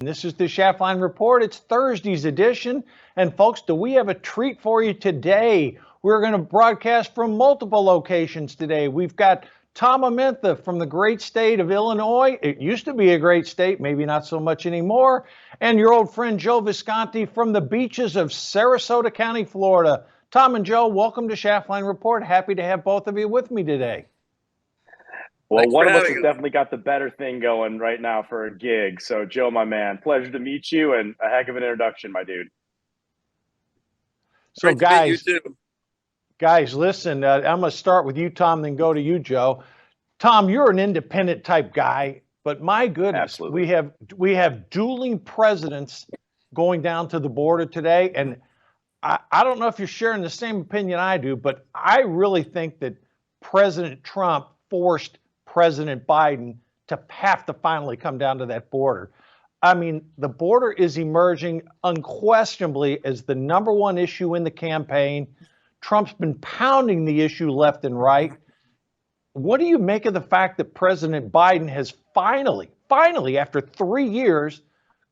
This is the Schaftlein Report. It's Thursday's edition. And folks, do we have a treat for you today? We're going to broadcast from multiple locations today. We've got Tom Amenta from the great state of Illinois. It used to be a great state, maybe not so much anymore. And your old friend Joe Visconti from the beaches of Sarasota County, Florida. Tom and Joe, welcome to Schaftlein Report. Happy to have both of you with me today. Well, one of us has definitely got the better thing going right now for a gig. So, Joe, my man, pleasure to meet you, and a heck of an introduction, my dude. So, guys, listen, I'm going to start with you, Tom, then go to you, Joe. Tom, you're an independent type guy, but my goodness, absolutely, we have dueling presidents going down to the border today, and I don't know if you're sharing the same opinion I do, but I really think that President Trump forced President Biden to have to finally come down to that border. I mean, the border is emerging unquestionably as the number one issue in the campaign. Trump's been pounding the issue left and right. What do you make of the fact that President Biden has finally, after 3 years,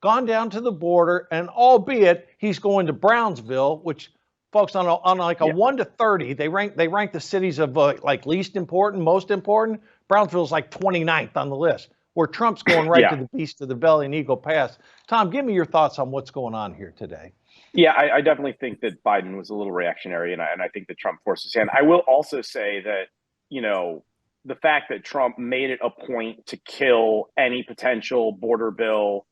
gone down to the border, and albeit he's going to Brownsville, which folks on like a 1 to 30, they rank the cities of like least important, most important. Brownsville's like 29th on the list, where Trump's going right to the beast of the belly and Eagle Pass. Tom, give me your thoughts on what's going on here today. Yeah, I definitely think that Biden was a little reactionary, and I think that Trump forced his hand. I will also say that, you know, the fact that Trump made it a point to kill any potential border bill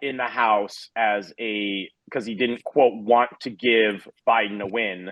in the House because he didn't, quote, want to give Biden a win,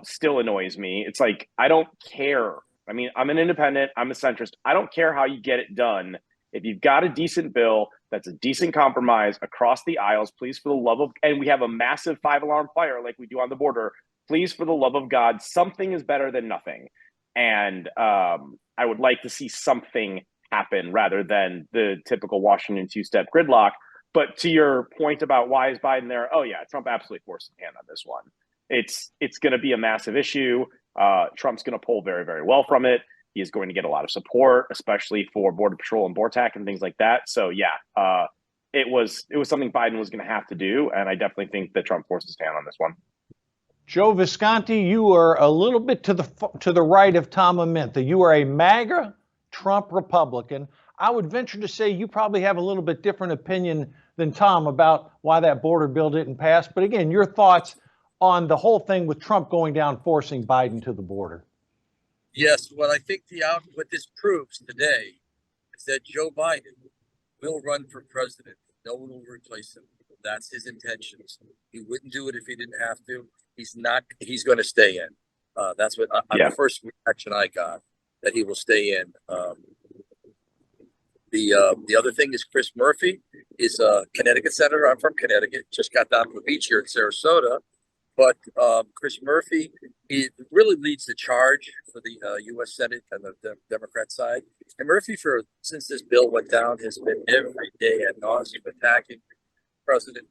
still annoys me. It's like, I don't care. I mean, I'm an independent, I'm a centrist. I don't care how you get it done. If you've got a decent bill, that's a decent compromise across the aisles, please, for the love of, and we have a massive 5-alarm fire like we do on the border, please, for the love of God, something is better than nothing. And I would like to see something happen rather than the typical Washington two-step gridlock. But to your point about why is Biden there? Oh, yeah, Trump absolutely forced his hand on this one. It's going to be a massive issue. Trump's going to pull very, very well from it. He is going to get a lot of support, especially for Border Patrol and BORTAC and things like that. So, yeah, it was something Biden was going to have to do. And I definitely think that Trump forced his hand on this one. Joe Visconti, you are a little bit to the right of Tom Amenta. You are a MAGA Trump Republican. I would venture to say you probably have a little bit different opinion than Tom about why that border bill didn't pass. But again, your thoughts on the whole thing with Trump going down, forcing Biden to the border. Yes, well, I think what this proves today is that Joe Biden will run for president. No one will replace him. That's his intentions. He wouldn't do it if he didn't have to. He's not. He's going to stay in. That's what the first reaction I got, that he will stay in. The other thing is Chris Murphy is a Connecticut senator. I'm from Connecticut. Just got down to the beach here in Sarasota. But Chris Murphy, he really leads the charge for the U.S. Senate and the Democrat side. And Murphy, since this bill went down, has been every day ad nauseum attacking President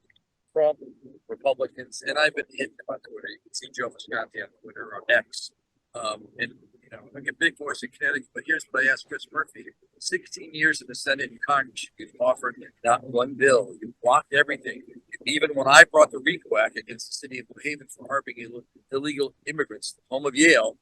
Trump, Republicans, and I've been hitting him on Twitter. You can see Joe Visconti on Twitter or X. And you know, I get big voice in Connecticut, but here's what I asked Chris Murphy: 16 years in the Senate and Congress, you've offered not one bill. You blocked everything. Even when I brought the RICO Act against the city of New Haven for harboring illegal immigrants, the home of Yale,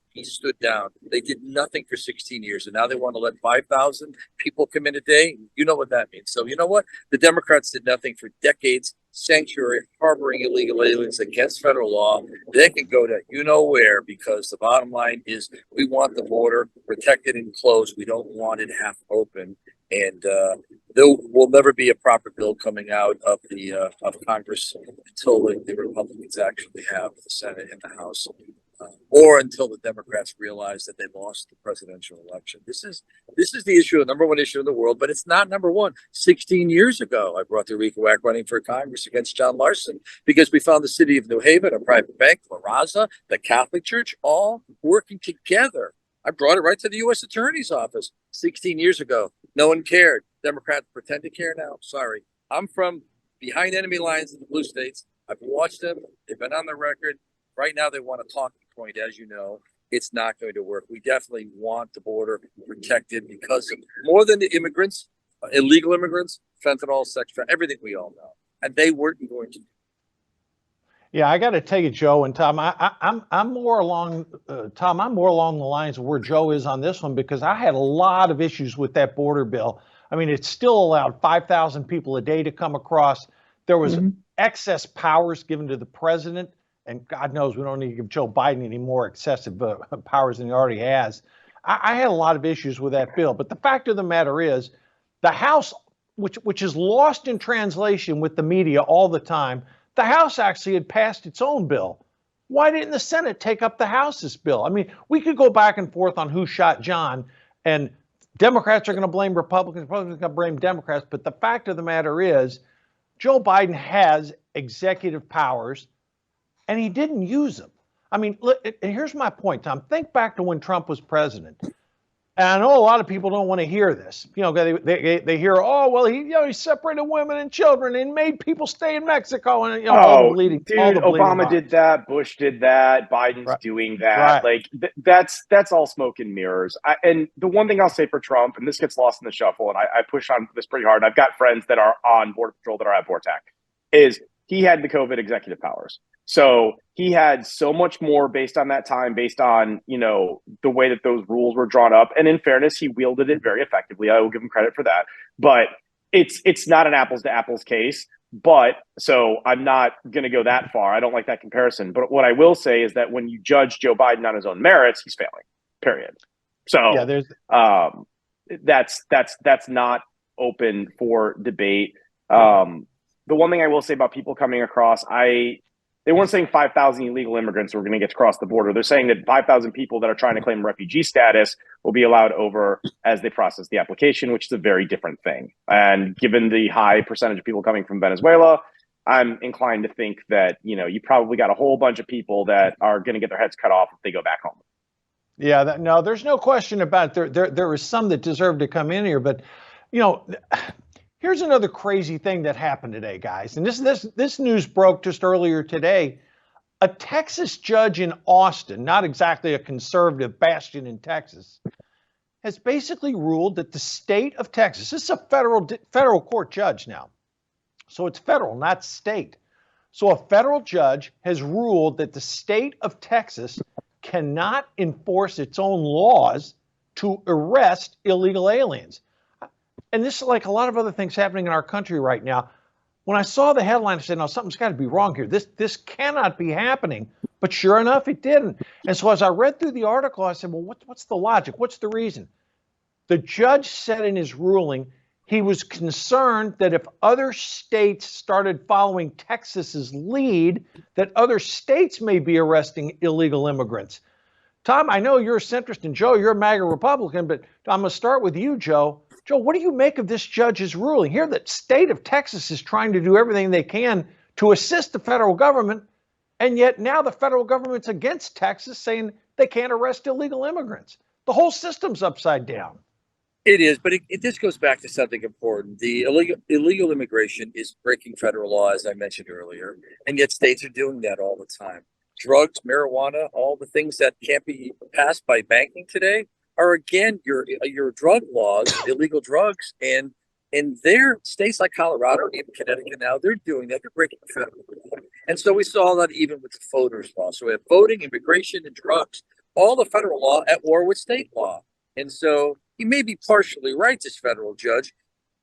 he stood down. They did nothing for 16 years, and now they want to let 5,000 people come in a day. You know what that means. So you know what? The Democrats did nothing for decades, sanctuary, harboring illegal aliens against federal law. They can go to you know where, because the bottom line is we want the border protected and closed. We don't want it half open. And there will never be a proper bill coming out of the of Congress until the Republicans actually have the Senate and the House, or until the Democrats realize that they lost the presidential election. This is the issue, the number one issue in the world, but it's not number one. 16 years ago, I brought the RICO Act running for Congress against John Larson because we found the city of New Haven, a private bank, La Raza, the Catholic Church, all working together. I brought it right to the U.S. Attorney's Office 16 years ago. No one cared. Democrats pretend to care now. Sorry. I'm from behind enemy lines in the blue states. I've watched them. They've been on the record. Right now, they want a talking point, as you know. It's not going to work. We definitely want the border protected because of more than the immigrants, illegal immigrants, fentanyl, sex, everything we all know. And they weren't going to. Yeah, I got to tell you, Joe and Tom, I'm more along, Tom, I'm more along the lines of where Joe is on this one, because I had a lot of issues with that border bill. I mean, it still allowed 5,000 people a day to come across. There was excess powers given to the president, and God knows we don't need to give Joe Biden any more excessive powers than he already has. I had a lot of issues with that bill, but the fact of the matter is, the House, which is lost in translation with the media all the time, the House actually had passed its own bill. Why didn't the Senate take up the House's bill? I mean, we could go back and forth on who shot John, and Democrats are going to blame Republicans, Republicans are going to blame Democrats, but the fact of the matter is, Joe Biden has executive powers, and he didn't use them. I mean, and here's my point, Tom. Think back to when Trump was president. And I know a lot of people don't want to hear this. You know, they hear, oh, well, he separated women and children and made people stay in Mexico, and all the bleeding. Dude, all the bleeding Obama did that. Bush did that. Biden's doing that. Like that's all smoke and mirrors. And the one thing I'll say for Trump, and this gets lost in the shuffle, and I push on this pretty hard. And I've got friends that are on Border Patrol that are at VORTAC, is he had the COVID executive powers. So he had so much more based on that time, based on, the way that those rules were drawn up. And in fairness, he wielded it very effectively. I will give him credit for that. But it's not an apples to apples case. But so I'm not going to go that far. I don't like that comparison. But what I will say is that when you judge Joe Biden on his own merits, he's failing, period. So that's not open for debate. The one thing I will say about people coming across, they weren't saying 5,000 illegal immigrants were going to get to cross the border. They're saying that 5,000 people that are trying to claim refugee status will be allowed over as they process the application, which is a very different thing. And given the high percentage of people coming from Venezuela, I'm inclined to think that, you probably got a whole bunch of people that are going to get their heads cut off if they go back home. Yeah, no, there's no question about it. There was some that deserved to come in here, but, here's another crazy thing that happened today, guys. And this news broke just earlier today. A Texas judge in Austin, not exactly a conservative bastion in Texas, has basically ruled that the state of Texas, this is a federal court judge now, so it's federal, not state. So a federal judge has ruled that the state of Texas cannot enforce its own laws to arrest illegal aliens. And this is like a lot of other things happening in our country right now. When I saw the headline, I said, no, something's got to be wrong here. This cannot be happening. But sure enough, it didn't. And so as I read through the article, I said, well, what's the logic? What's the reason? The judge said in his ruling, he was concerned that if other states started following Texas's lead, that other states may be arresting illegal immigrants. Tom, I know you're a centrist, and Joe, you're a MAGA Republican, but I'm going to start with you, Joe. Joe, what do you make of this judge's ruling? Here, the state of Texas is trying to do everything they can to assist the federal government, and yet now the federal government's against Texas, saying they can't arrest illegal immigrants. The whole system's upside down. It is, but this goes back to something important. The illegal immigration is breaking federal law, as I mentioned earlier, and yet states are doing that all the time. Drugs, marijuana, all the things that can't be passed by banking today are, again, your drug laws, illegal drugs, and in their states like Colorado, even Connecticut now, they're doing that. They're breaking federal law. And so we saw that even with the voters' law. So we have voting, immigration, and drugs, all the federal law at war with state law. And so he may be partially right, this federal judge,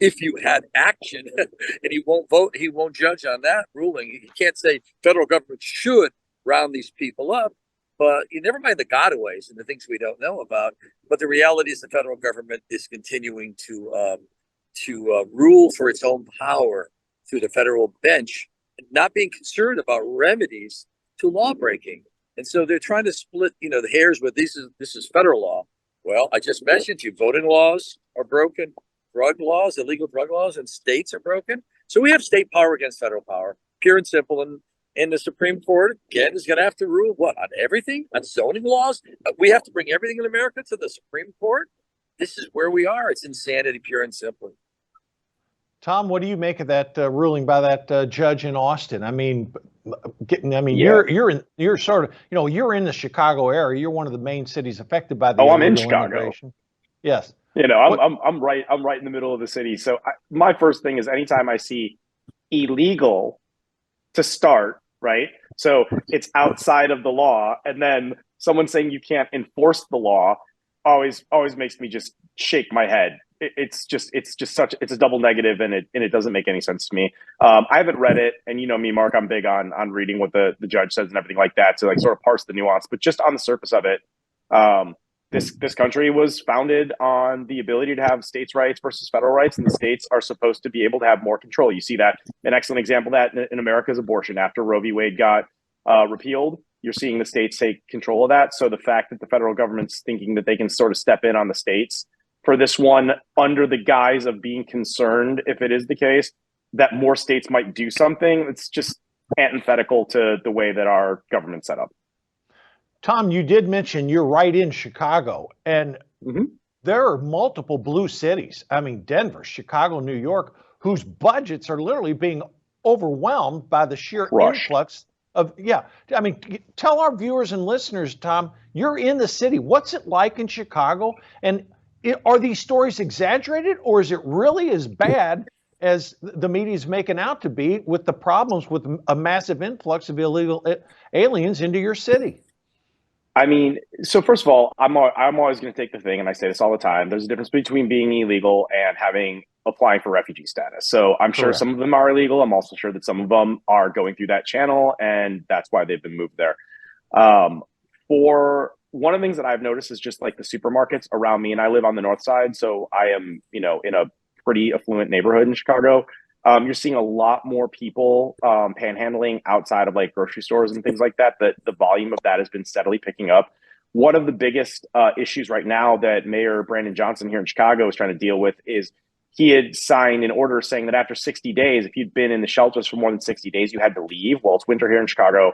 if you had action, and he won't vote, he won't judge on that ruling. He can't say federal government should round these people up. But you never mind the gotaways and the things we don't know about. But the reality is the federal government is continuing to rule for its own power through the federal bench, and not being concerned about remedies to law breaking. And so they're trying to split, the hairs with this is federal law. Well, I just mentioned to you, voting laws are broken, drug laws, illegal drug laws, and states are broken. So we have state power against federal power, pure and simple. And the Supreme Court, again, is going to have to rule what? On everything? On zoning laws? We have to bring everything in America to the Supreme Court? This is where we are. It's insanity, pure and simple. Tom, what do you make of that ruling by that judge in Austin? You're sort of, you're in the Chicago area. You're one of the main cities affected by the I'm in illegal Chicago. immigration. Yes. I'm right in the middle of the city. So my first thing is anytime I see illegal to start, right? So it's outside of the law, and then someone saying you can't enforce the law always makes me just shake my head. It's just it's a double negative, and it doesn't make any sense to me. I haven't read it, and you know me, Mark, I'm big on reading what the judge says and everything like that to like sort of parse the nuance. But just on the surface of it, this country was founded on the ability to have states' rights versus federal rights, and the states are supposed to be able to have more control. You see that an excellent example of that in America is abortion. After Roe v. Wade got repealed, you're seeing the states take control of that. So the fact that the federal government's thinking that they can sort of step in on the states for this one under the guise of being concerned, if it is the case, that more states might do something, it's just antithetical to the way that our government's set up. Tom, you did mention you're right in Chicago, and there are multiple blue cities. I mean, Denver, Chicago, New York, whose budgets are literally being overwhelmed by the sheer influx of, I mean, tell our viewers and listeners, Tom, you're in the city. What's it like in Chicago? And are these stories exaggerated, or is it really as bad as the media is making out to be with the problems with a massive influx of illegal aliens into your city? I mean, so first of all, I'm always going to take the thing, and I say this all the time. There's a difference between being illegal and applying for refugee status. So I'm sure some of them are illegal. I'm also sure that some of them are going through that channel, and that's why they've been moved there. For one of the things that I've noticed is just like the supermarkets around me, and I live on the north side, so I am, in a pretty affluent neighborhood in Chicago. You're seeing a lot more people panhandling outside of like grocery stores and things like that. The volume of that has been steadily picking up. One of the biggest issues right now that Mayor Brandon Johnson here in Chicago is trying to deal with is he had signed an order saying that after 60 days, if you'd been in the shelters for more than 60 days, you had to leave. Well, it's winter here in Chicago.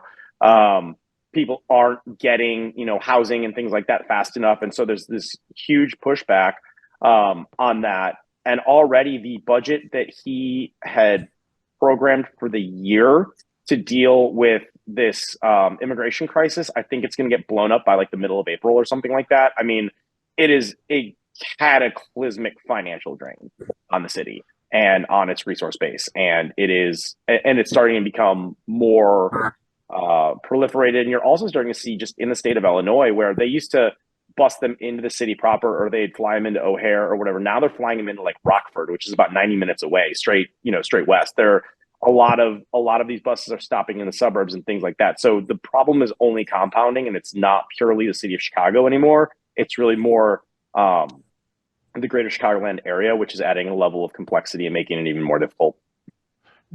People aren't getting, housing and things like that fast enough. And so there's this huge pushback on that. And already the budget that he had programmed for the year to deal with this immigration crisis, I think it's going to get blown up by like the middle of April or something like that. I mean, it is a cataclysmic financial drain on the city and on its resource base. And it's starting to become more proliferated. And you're also starting to see just in the state of Illinois, where they used to bust them into the city proper, or they'd fly them into O'Hare or whatever. Now they're flying them into like Rockford, which is about 90 minutes away, straight west. There a lot of these buses are stopping in the suburbs and things like that. So the problem is only compounding, and it's not purely the city of Chicago anymore. It's really more the greater Chicagoland area, which is adding a level of complexity and making it even more difficult.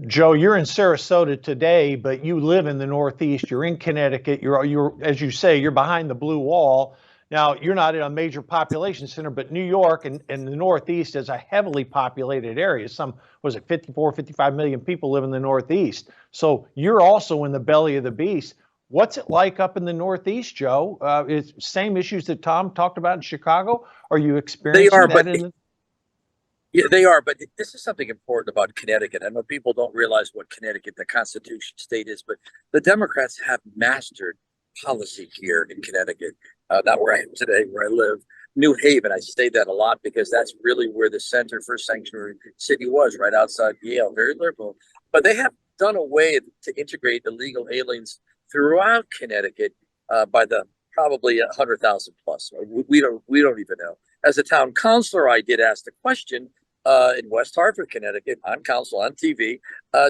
Joe, you're in Sarasota today, but you live in the Northeast. You're in Connecticut. You're as you say, you're behind the blue wall. Now, you're not in a major population center, but New York and the Northeast is a heavily populated area. 55 million people live in the Northeast. So you're also in the belly of the beast. What's it like up in the Northeast, Joe? Is same issues that Tom talked about in Chicago? Are you experiencing that? Yeah, they are. But this is something important about Connecticut. I know people don't realize what Connecticut, the Constitution state is, but the Democrats have mastered policy here in Connecticut. Not where I am today, where I live. New Haven, I say that a lot because that's really where the Center for Sanctuary City was, right outside Yale, very liberal. But they have done a way to integrate illegal aliens throughout Connecticut by the probably 100,000 plus. We don't even know. As a town councilor, I did ask the question in West Hartford, Connecticut, on council, on TV,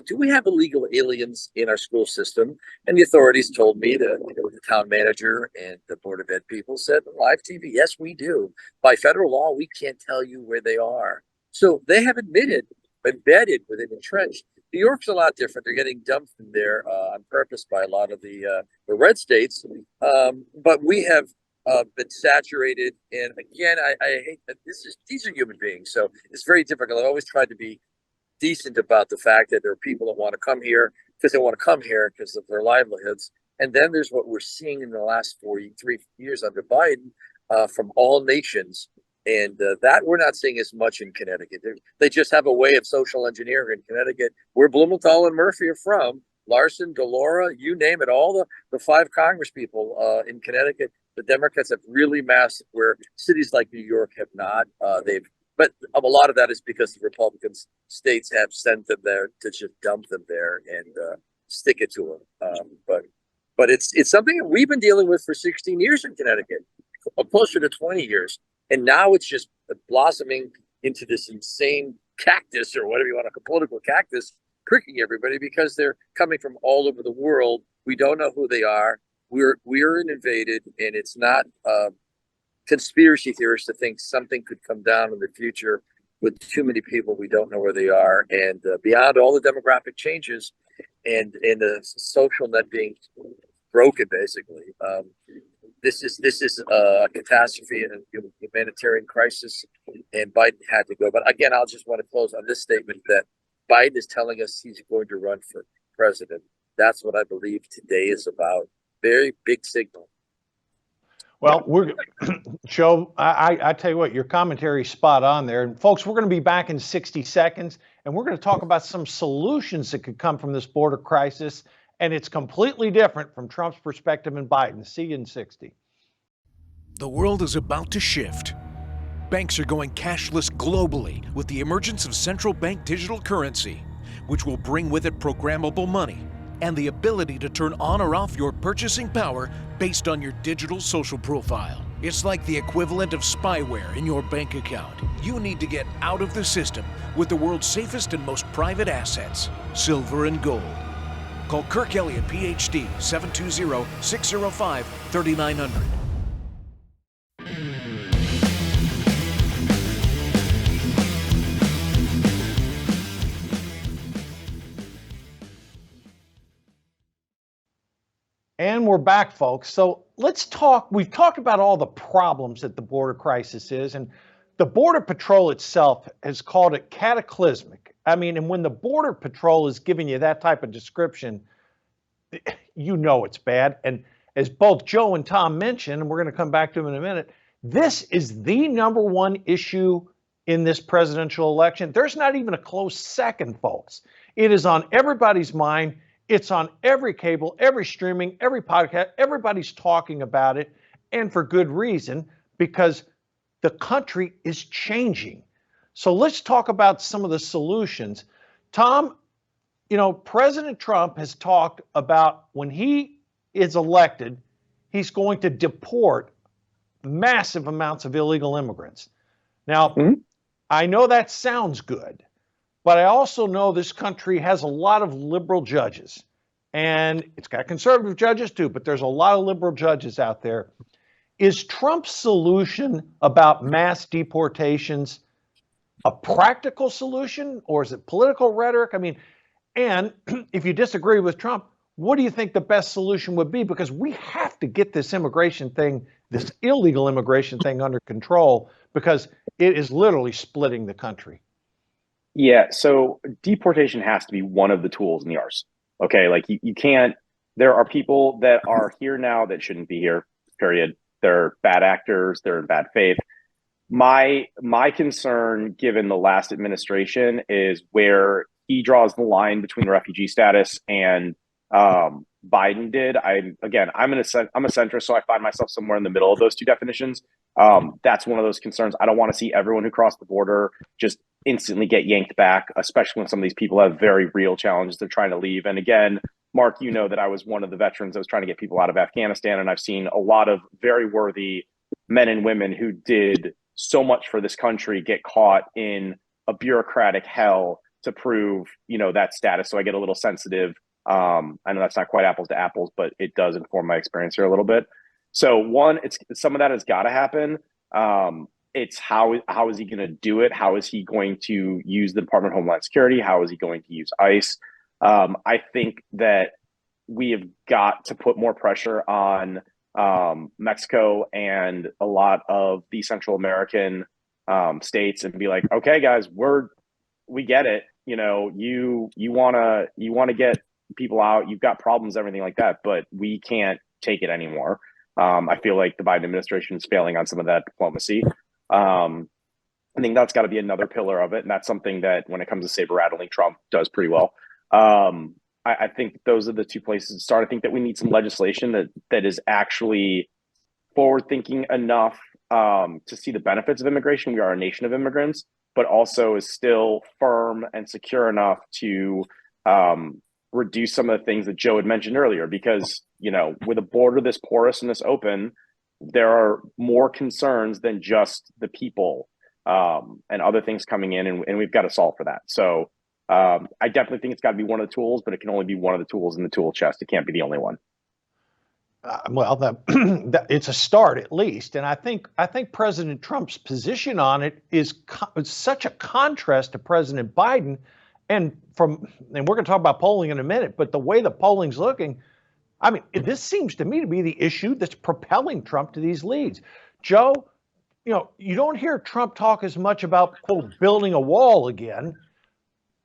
do we have illegal aliens in our school system? And the authorities told me, the town manager and the Board of Ed people said, live TV, yes, we do. By federal law, we can't tell you where they are. So they have embedded within entrenched. New York's a lot different. They're getting dumped from there on purpose by a lot of the red states. But we have been saturated. And again, I hate that these are human beings. So it's very difficult. I've always tried to be decent about the fact that there are people that want to come here because they want to come here because of their livelihoods. And then there's what we're seeing in the last 3 years under Biden from all nations. And that we're not seeing as much in Connecticut. They just have a way of social engineering in Connecticut, where Blumenthal and Murphy are from. Larson, Delora, you name it, all the 5 Congress people in Connecticut, the Democrats have really massed where cities like New York have not. But a lot of that is because the Republican states have sent them there to just dump them there and stick it to them. But it's something that we've been dealing with for 16 years in Connecticut, closer to 20 years. And now it's just blossoming into this insane cactus, or whatever you want to call, political cactus, pricking everybody because they're coming from all over the world. We don't know who they are. We're invaded, and it's not conspiracy theorists to think something could come down in the future with too many people. We don't know where they are, and beyond all the demographic changes and the social net being broken, basically, this is a catastrophe and a humanitarian crisis, and Biden had to go. But again, I'll just want to close on this statement that Biden is telling us he's going to run for president. That's what I believe today is about. Very big signal. Well, Joe, I tell you what, your commentary is spot on there. And folks, we're going to be back in 60 seconds, and we're going to talk about some solutions that could come from this border crisis. And it's completely different from Trump's perspective and Biden. See you in 60. The world is about to shift. Banks are going cashless globally with the emergence of central bank digital currency, which will bring with it programmable money and the ability to turn on or off your purchasing power based on your digital social profile. It's like the equivalent of spyware in your bank account. You need to get out of the system with the world's safest and most private assets, silver and gold. Call Kirk Elliott, PhD, 720-605-3900. And we're back, folks. So let's talk. We've talked about all the problems that the border crisis is, and the Border Patrol itself has called it cataclysmic. I mean, and when the Border Patrol is giving you that type of description, you know it's bad. And as both Joe and Tom mentioned, and we're going to come back to them in a minute, this is the #1 issue in this presidential election. There's not even a close second, folks. It is on everybody's mind. It's on every cable, every streaming, every podcast. Everybody's talking about it, and for good reason, because the country is changing. So let's talk about some of the solutions. Tom, you know, President Trump has talked about when he is elected, he's going to deport massive amounts of illegal immigrants. Now, I know that sounds good, but I also know this country has a lot of liberal judges, and it's got conservative judges too, but there's a lot of liberal judges out there. Is Trump's solution about mass deportations a practical solution, or is it political rhetoric? I mean, and if you disagree with Trump, what do you think the best solution would be? Because we have to get this immigration thing, this illegal immigration thing under control, because it is literally splitting the country. Yeah, so deportation has to be one of the tools in the arsenal. Okay, like you can't, there are people that are here now that shouldn't be here, period. They're bad actors, they're in bad faith. My concern, given the last administration, is where he draws the line between refugee status and Biden did. I'm a centrist, so I find myself somewhere in the middle of those two definitions. That's one of those concerns. I don't want to see everyone who crossed the border just instantly get yanked back, especially when some of these people have very real challenges they're trying to leave. And again, Mark, you know that I was one of the veterans that was trying to get people out of Afghanistan, and I've seen a lot of very worthy men and women who did so much for this country get caught in a bureaucratic hell to prove, you know, that status. So I get a little sensitive. I know that's not quite apples to apples, but it does inform my experience here a little bit. So one, it's some of that has got to happen. It's how is he going to do it? How is he going to use the Department of Homeland Security? How is he going to use ICE? I think that we have got to put more pressure on Mexico and a lot of the Central American states and be like, okay, guys, we get it. You know, you want to get people out. You've got problems, everything like that, but we can't take it anymore. I feel like the Biden administration is failing on some of that diplomacy. I think that's got to be another pillar of it, and that's something that, when it comes to saber rattling, Trump does pretty well. I think those are the two places to start. I think that we need some legislation that is actually forward thinking enough to see the benefits of immigration. We are a nation of immigrants, but also is still firm and secure enough to reduce some of the things that Joe had mentioned earlier. Because, with a border this porous and this open, there are more concerns than just the people and other things coming in, and we've got to solve for that. So I definitely think it's got to be one of the tools, but it can only be one of the tools in the tool chest. It can't be the only one. It's a start at least, and I think President Trump's position on it is such a contrast to President Biden, and we're going to talk about polling in a minute, but the way the polling's looking, I mean, this seems to me to be the issue that's propelling Trump to these leads. Joe, you don't hear Trump talk as much about, quote, building a wall again.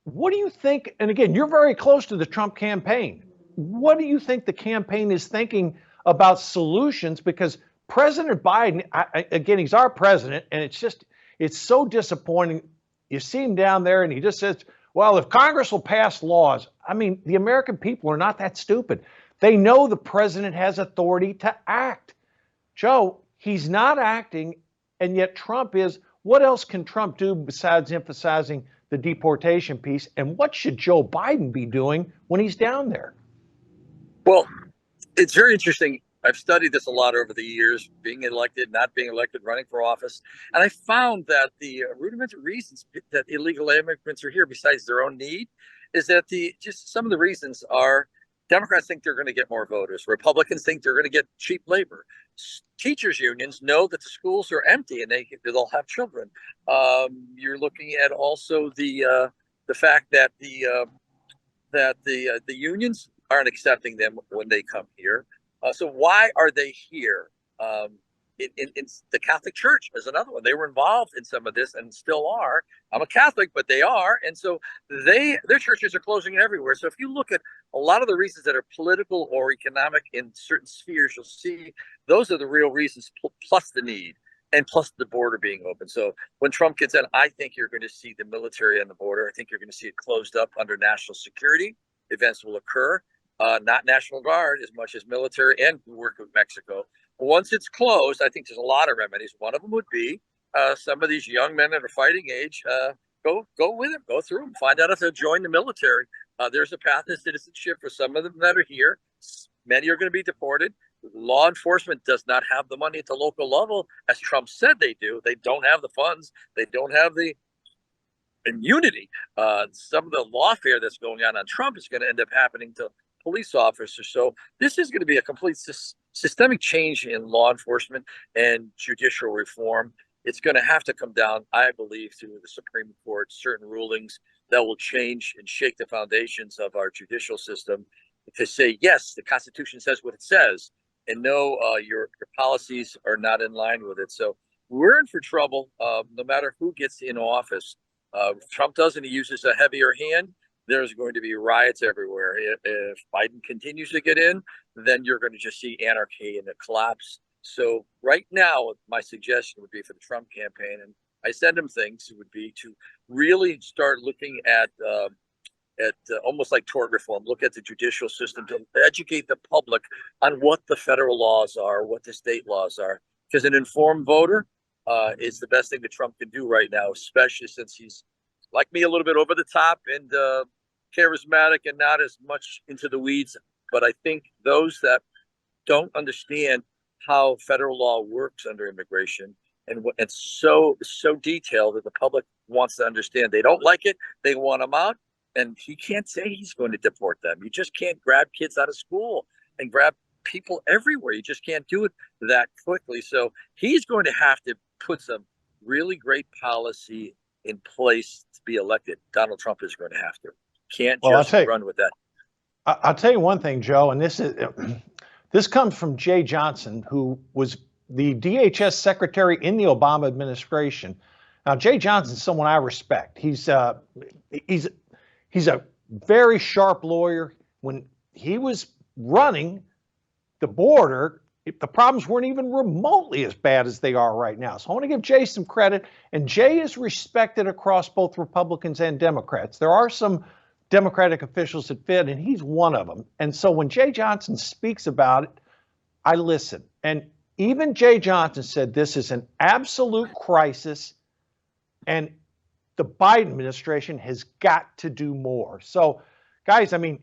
What do you think? And again, you're very close to the Trump campaign. What do you think the campaign is thinking about solutions? Because President Biden, again, he's our president, and it's so disappointing. You see him down there, and he just says, well, if Congress will pass laws. I mean, the American people are not that stupid. They know the president has authority to act. Joe, he's not acting, and yet Trump is. What else can Trump do besides emphasizing the deportation piece? And what should Joe Biden be doing when he's down there? Well, it's very interesting. I've studied this a lot over the years, being elected, not being elected, running for office. And I found that the rudimentary reasons that illegal immigrants are here, besides their own need, is that just some of the reasons are Democrats think they're going to get more voters. Republicans think they're going to get cheap labor. Teachers unions know that the schools are empty and they'll have children. You're looking at also the fact that the unions aren't accepting them when they come here. So why are they here? In the Catholic Church is another one. They were involved in some of this and still are. I'm a Catholic, but they are. And so their churches are closing everywhere. So if you look at a lot of the reasons that are political or economic in certain spheres, you'll see those are the real reasons, plus the need and plus the border being open. So when Trump gets in, I think you're going to see the military on the border. I think you're going to see it closed up under national security. Events will occur, not National Guard as much as military, and work with Mexico. Once it's closed, I think there's a lot of remedies. One of them would be some of these young men that are fighting age, go with them, go through them, find out if they'll join the military. There's a path to citizenship for some of them that are here. Many are going to be deported. Law enforcement does not have the money at the local level, as Trump said they do. They don't have the funds. They don't have the immunity. Some of the lawfare that's going on Trump is going to end up happening to police officers. So this is going to be a complete systemic change in law enforcement and judicial reform. It's going to have to come down, I believe, to the Supreme Court, certain rulings that will change and shake the foundations of our judicial system to say, yes, the Constitution says what it says, and no, your policies are not in line with it. So we're in for trouble no matter who gets in office. If Trump doesn't, he uses a heavier hand, there's going to be riots everywhere. If Biden continues to get in, then you're going to just see anarchy and a collapse. So right now, my suggestion would be for the Trump campaign, and I send him things, it would be to really start looking at almost like tort reform, look at the judicial system to educate the public on what the federal laws are, what the state laws are. Because an informed voter is the best thing that Trump can do right now, especially since he's, like me, a little bit over the top and charismatic and not as much into the weeds. But I think those that don't understand how federal law works under immigration and it's so detailed that the public wants to understand. They don't like it. They want them out. And he can't say he's going to deport them. You just can't grab kids out of school and grab people everywhere. You just can't do it that quickly. So he's going to have to put some really great policy in place to be elected. Donald Trump is going to have to. Can't just run with that. I'll tell you one thing, Joe, and this comes from Jeh Johnson, who was the DHS secretary in the Obama administration. Now, Jeh Johnson is someone I respect. He's a very sharp lawyer. When he was running the border, the problems weren't even remotely as bad as they are right now. So I want to give Jeh some credit. And Jeh is respected across both Republicans and Democrats. There are some Democratic officials that fit, and he's one of them. And so when Jeh Johnson speaks about it, I listen. And even Jeh Johnson said this is an absolute crisis, and the Biden administration has got to do more. So, guys, I mean,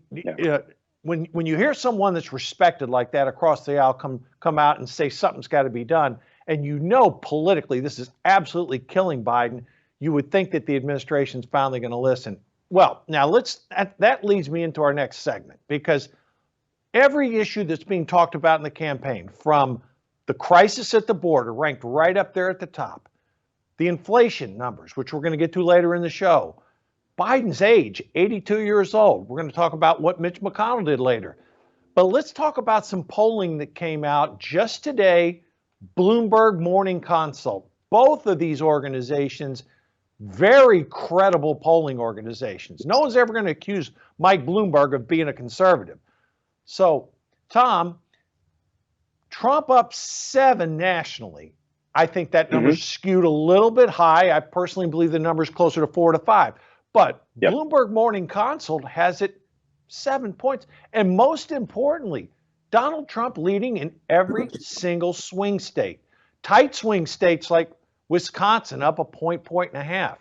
when you hear someone that's respected like that across the aisle come out and say something's got to be done, and you know politically this is absolutely killing Biden, you would think that the administration's finally going to listen. Well, now that leads me into our next segment, because every issue that's being talked about in the campaign, from the crisis at the border, ranked right up there at the top, the inflation numbers, which we're going to get to later in the show, Biden's age, 82 years old. We're going to talk about what Mitch McConnell did later. But let's talk about some polling that came out just today, Bloomberg Morning Consult. Both of these organizations, very credible polling organizations. No one's ever going to accuse Mike Bloomberg of being a conservative. So, Tom, Trump up 7 nationally. I think that number's skewed a little bit high. I personally believe the number's closer to 4 to 5. But Bloomberg Morning Consult has it 7 points. And most importantly, Donald Trump leading in every single swing state. Tight swing states like Wisconsin up a point and a half.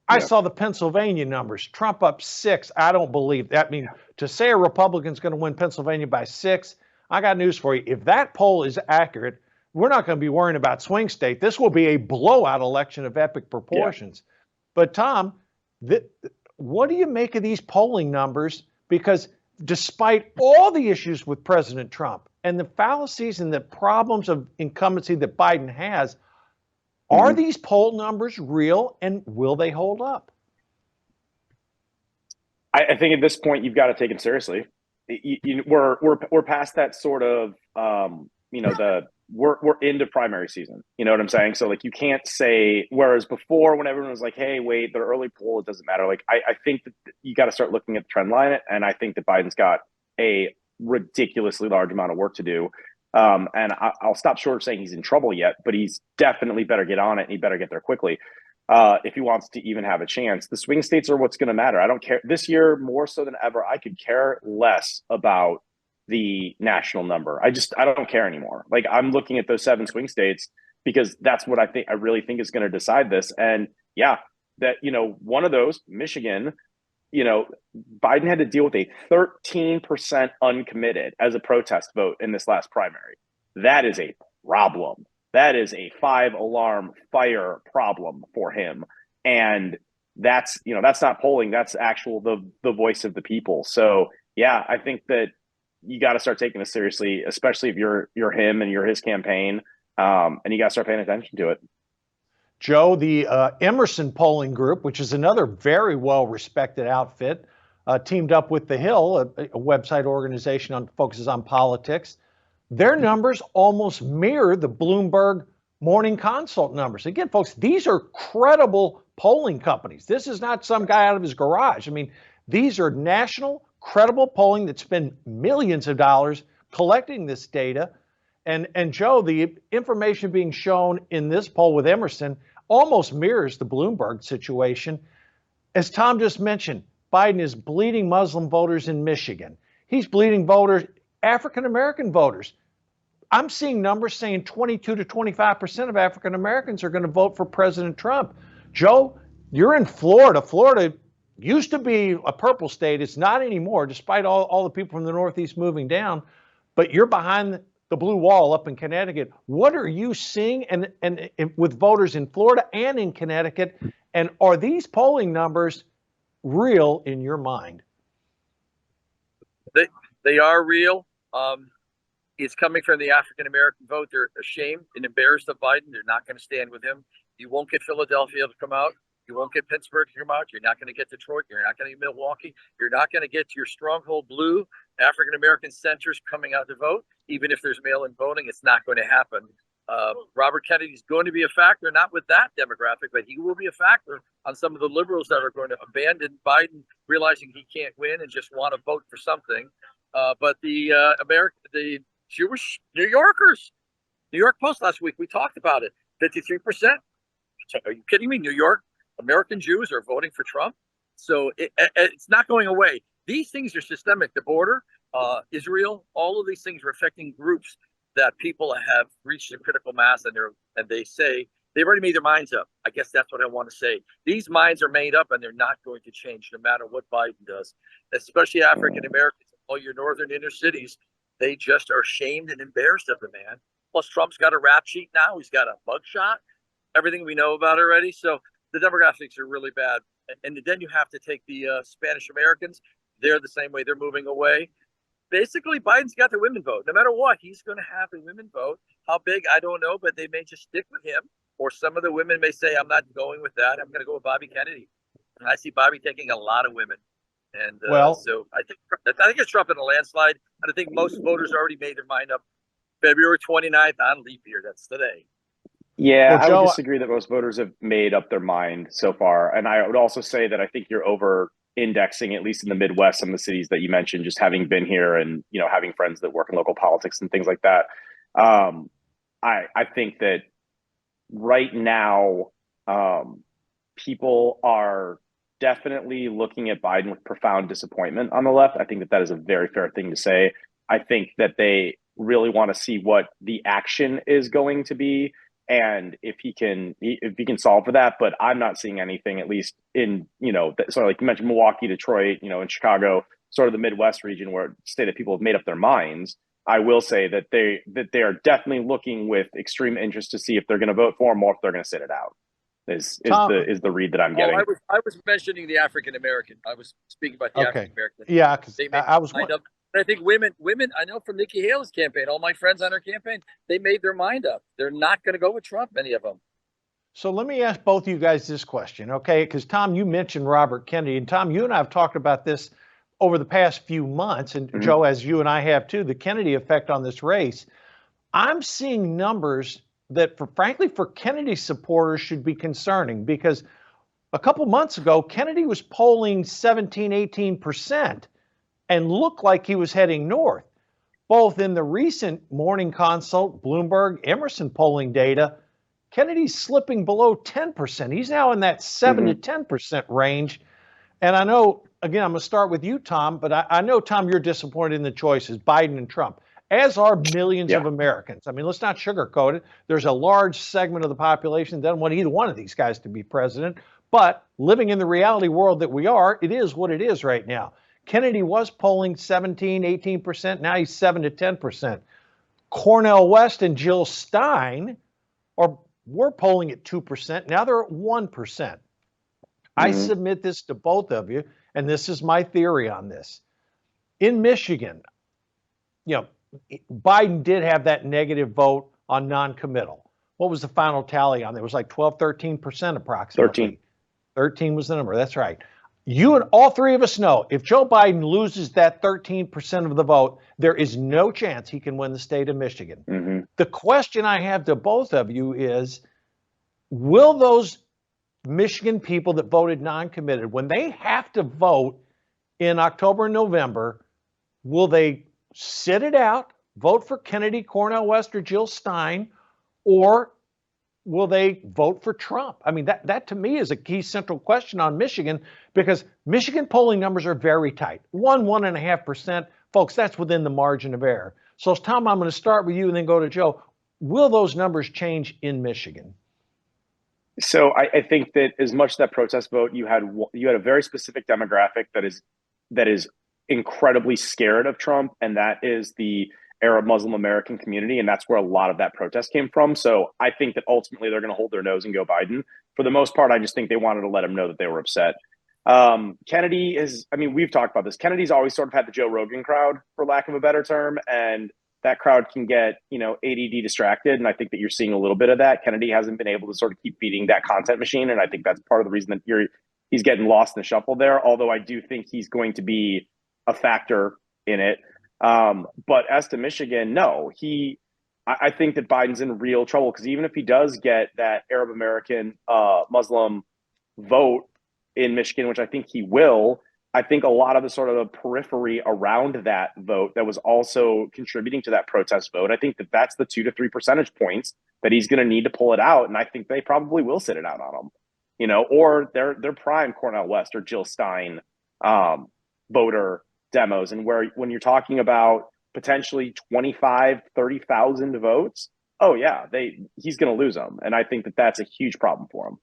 I saw the Pennsylvania numbers. Trump up 6. I don't believe that. I mean, to say a Republican's going to win Pennsylvania by 6, I got news for you. If that poll is accurate, we're not going to be worrying about swing state. This will be a blowout election of epic proportions. But Tom, what do you make of these polling numbers? Because despite all the issues with President Trump and the fallacies and the problems of incumbency that Biden has, are these poll numbers real, and will they hold up? I think at this point you've got to take them seriously. We're past that sort of we're into primary season. You know what I'm saying? So like you can't say, whereas before when everyone was like, hey, wait, the early poll, it doesn't matter. Like I think that you got to start looking at the trend line, and I think that Biden's got a ridiculously large amount of work to do. And I'll stop short of saying he's in trouble yet, but he's definitely better get on it, and he better get there quickly if he wants to even have a chance. The swing states are what's going to matter. I don't care this year more so than ever. I could care less about the national number. I don't care anymore. Like I'm looking at those 7 swing states because that's what I really think is going to decide this. And one of those, Michigan, Biden had to deal with a 13% uncommitted as a protest vote in this last primary. That is a problem. That is a 5-alarm fire problem for him. And that's not polling. That's actual the voice of the people. So yeah, I think that you got to start taking this seriously, especially if you're him and you're his campaign. And you got to start paying attention to it. Joe, the Emerson polling group, which is another very well-respected outfit, teamed up with The Hill, a website organization focuses on politics. Their numbers almost mirror the Bloomberg Morning Consult numbers. Again, folks, these are credible polling companies. This is not some guy out of his garage. I mean, these are national, credible polling that spend millions of dollars collecting this data. And Joe, the information being shown in this poll with Emerson almost mirrors the Bloomberg situation. As Tom just mentioned, Biden is bleeding Muslim voters in Michigan. He's bleeding African-American voters. I'm seeing numbers saying 22 to 25% of African-Americans are going to vote for President Trump. Joe, you're in Florida. Florida used to be a purple state. It's not anymore, despite all the people from the Northeast moving down. But you're behind the blue wall up in Connecticut. What are you seeing and with voters in Florida and in Connecticut? And are these polling numbers real in your mind? They are real. It's coming from the African-American vote. They're ashamed and embarrassed of Biden. They're not going to stand with him. You won't get Philadelphia to come out. You won't get Pittsburgh to come out. You're not going to get Detroit. You're not going to get Milwaukee. You're not going to get your stronghold blue African-American centers coming out to vote. Even if there's mail-in voting, it's not going to happen. Robert Kennedy is going to be a factor, not with that demographic, but he will be a factor on some of the liberals that are going to abandon Biden, realizing he can't win and just want to vote for something. But the Jewish New Yorkers, New York Post last week, we talked about it, 53%. Are you kidding me? New York American Jews are voting for Trump. So it's not going away. These things are systemic. The border, Israel, all of these things are affecting groups that people have reached a critical mass, and they say they've already made their minds up. I guess that's what I want to say. These minds are made up, and they're not going to change no matter what Biden does. Especially African Americans, all your northern inner cities, they just are shamed and embarrassed of the man. Plus, Trump's got a rap sheet now. He's got a mugshot. Everything we know about already. So the demographics are really bad. And then you have to take the Spanish Americans. They're the same way. They're moving away. Basically, Biden's got the women vote. No matter what, he's going to have a women vote. How big, I don't know, but they may just stick with him. Or some of the women may say, I'm not going with that. I'm going to go with Bobby Kennedy. And I see Bobby taking a lot of women. And so I think it's Trump in a landslide. And I think most voters already made their mind up. February 29th on leap year. That's today. Yeah, Well, I Joe, would disagree that most voters have made up their mind so far. And I would also say that I think you're over indexing, at least in the Midwest, some of the cities that you mentioned, just having been here and, having friends that work in local politics and things like that. I think that right now, people are definitely looking at Biden with profound disappointment on the left. I think that is a very fair thing to say. I think that they really want to see what the action is going to be, and if he can solve for that. But I'm not seeing anything, at least in sort of like you mentioned, Milwaukee, Detroit, in Chicago, sort of the Midwest region, where say that people have made up their minds. I will say that they are definitely looking with extreme interest to see if they're going to vote for him or if they're going to sit it out. Is the read that I'm getting. I was mentioning the African American. I was speaking about the African American. Yeah, because I was. I think women. I know from Nikki Haley's campaign, all my friends on her campaign, they made their mind up. They're not going to go with Trump. Many of them. So let me ask both of you guys this question, okay? Because Tom, you mentioned Robert Kennedy, and Tom, you and I have talked about this over the past few months, and Joe, as you and I have too, the Kennedy effect on this race. I'm seeing numbers that, frankly, for Kennedy supporters should be concerning, because a couple months ago, Kennedy was polling 17, 18% and looked like he was heading north. Both in the recent morning consult, Bloomberg, Emerson polling data, Kennedy's slipping below 10%. He's now in that 7 to 10% range. And I know, again, I'm going to start with you, Tom, but I know, Tom, you're disappointed in the choices, Biden and Trump, as are millions of Americans. I mean, let's not sugarcoat it. There's a large segment of the population that doesn't want either one of these guys to be president. But living in the reality world that we are, it is what it is right now. Kennedy was polling 17, 18%. Now he's 7 to 10%. Cornel West and Jill Stein were polling at 2%. Now they're at 1%. I submit this to both of you, and this is my theory on this. In Michigan, Biden did have that negative vote on non-committal. What was the final tally on there? It was like 12, 13% approximately. 13 was the number. That's right. You and all three of us know if Joe Biden loses that 13% of the vote, there is no chance he can win the state of Michigan. The question I have to both of you is, will those Michigan people that voted non-committed, when they have to vote in October and November, will they sit it out, vote for Kennedy, Cornel West, or Jill Stein, or will they vote for Trump? I mean, that to me is a key central question on Michigan, because Michigan polling numbers are very tight. 1.5%. Folks, that's within the margin of error. So, Tom, I'm going to start with you and then go to Joe. Will those numbers change in Michigan? So I think that as much as that protest vote, you had a very specific demographic that is incredibly scared of Trump, and that is the Arab Muslim American community, and that's where a lot of that protest came from. So I think that ultimately they're going to hold their nose and go Biden. For the most part, I just think they wanted to let him know that they were upset. Kennedy we've talked about this. Kennedy's always sort of had the Joe Rogan crowd, for lack of a better term, and that crowd can get, ADD distracted. And I think that you're seeing a little bit of that. Kennedy hasn't been able to sort of keep feeding that content machine. And I think that's part of the reason that he's getting lost in the shuffle there. Although I do think he's going to be a factor in it. But as to Michigan, no, I think that Biden's in real trouble, because even if he does get that Arab American Muslim vote in Michigan, which I think he will, I think a lot of the sort of the periphery around that vote that was also contributing to that protest vote, I think that's the 2 to 3 percentage points that he's going to need to pull it out. And I think they probably will sit it out on him. or their prime Cornel West or Jill Stein voter demos. And when you're talking about potentially 25, 30,000 votes, oh yeah, he's going to lose them. And I think that's a huge problem for him.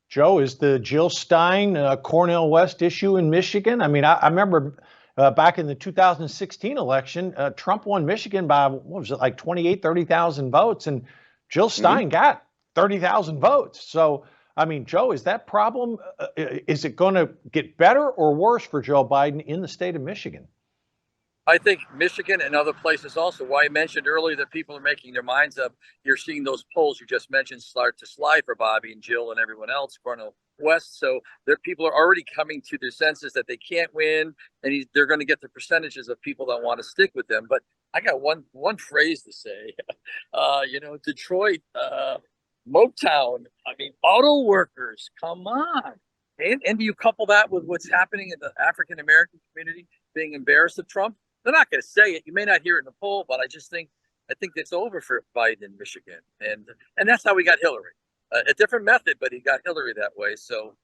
Joe, is the Jill Stein Cornel West issue in Michigan? I mean, I remember back in the 2016 election, Trump won Michigan by, what was it, like 28, 30,000 votes, and Jill Stein got 30,000 votes. So, I mean, Joe, is that problem, is it going to get better or worse for Joe Biden in the state of Michigan? I think Michigan and other places also. Why I mentioned earlier that people are making their minds up. You're seeing those polls you just mentioned start to slide for Bobby and Jill and everyone else, Cornel West. So people are already coming to their senses that they can't win, and they're going to get the percentages of people that want to stick with them. But I got one phrase to say. Detroit, Motown. I mean, auto workers. Come on. And you couple that with what's happening in the African American community being embarrassed of Trump. They're not going to say it. You may not hear it in the poll, but I think it's over for Biden in Michigan, and that's how we got Hillary. A different method, but he got Hillary that way. So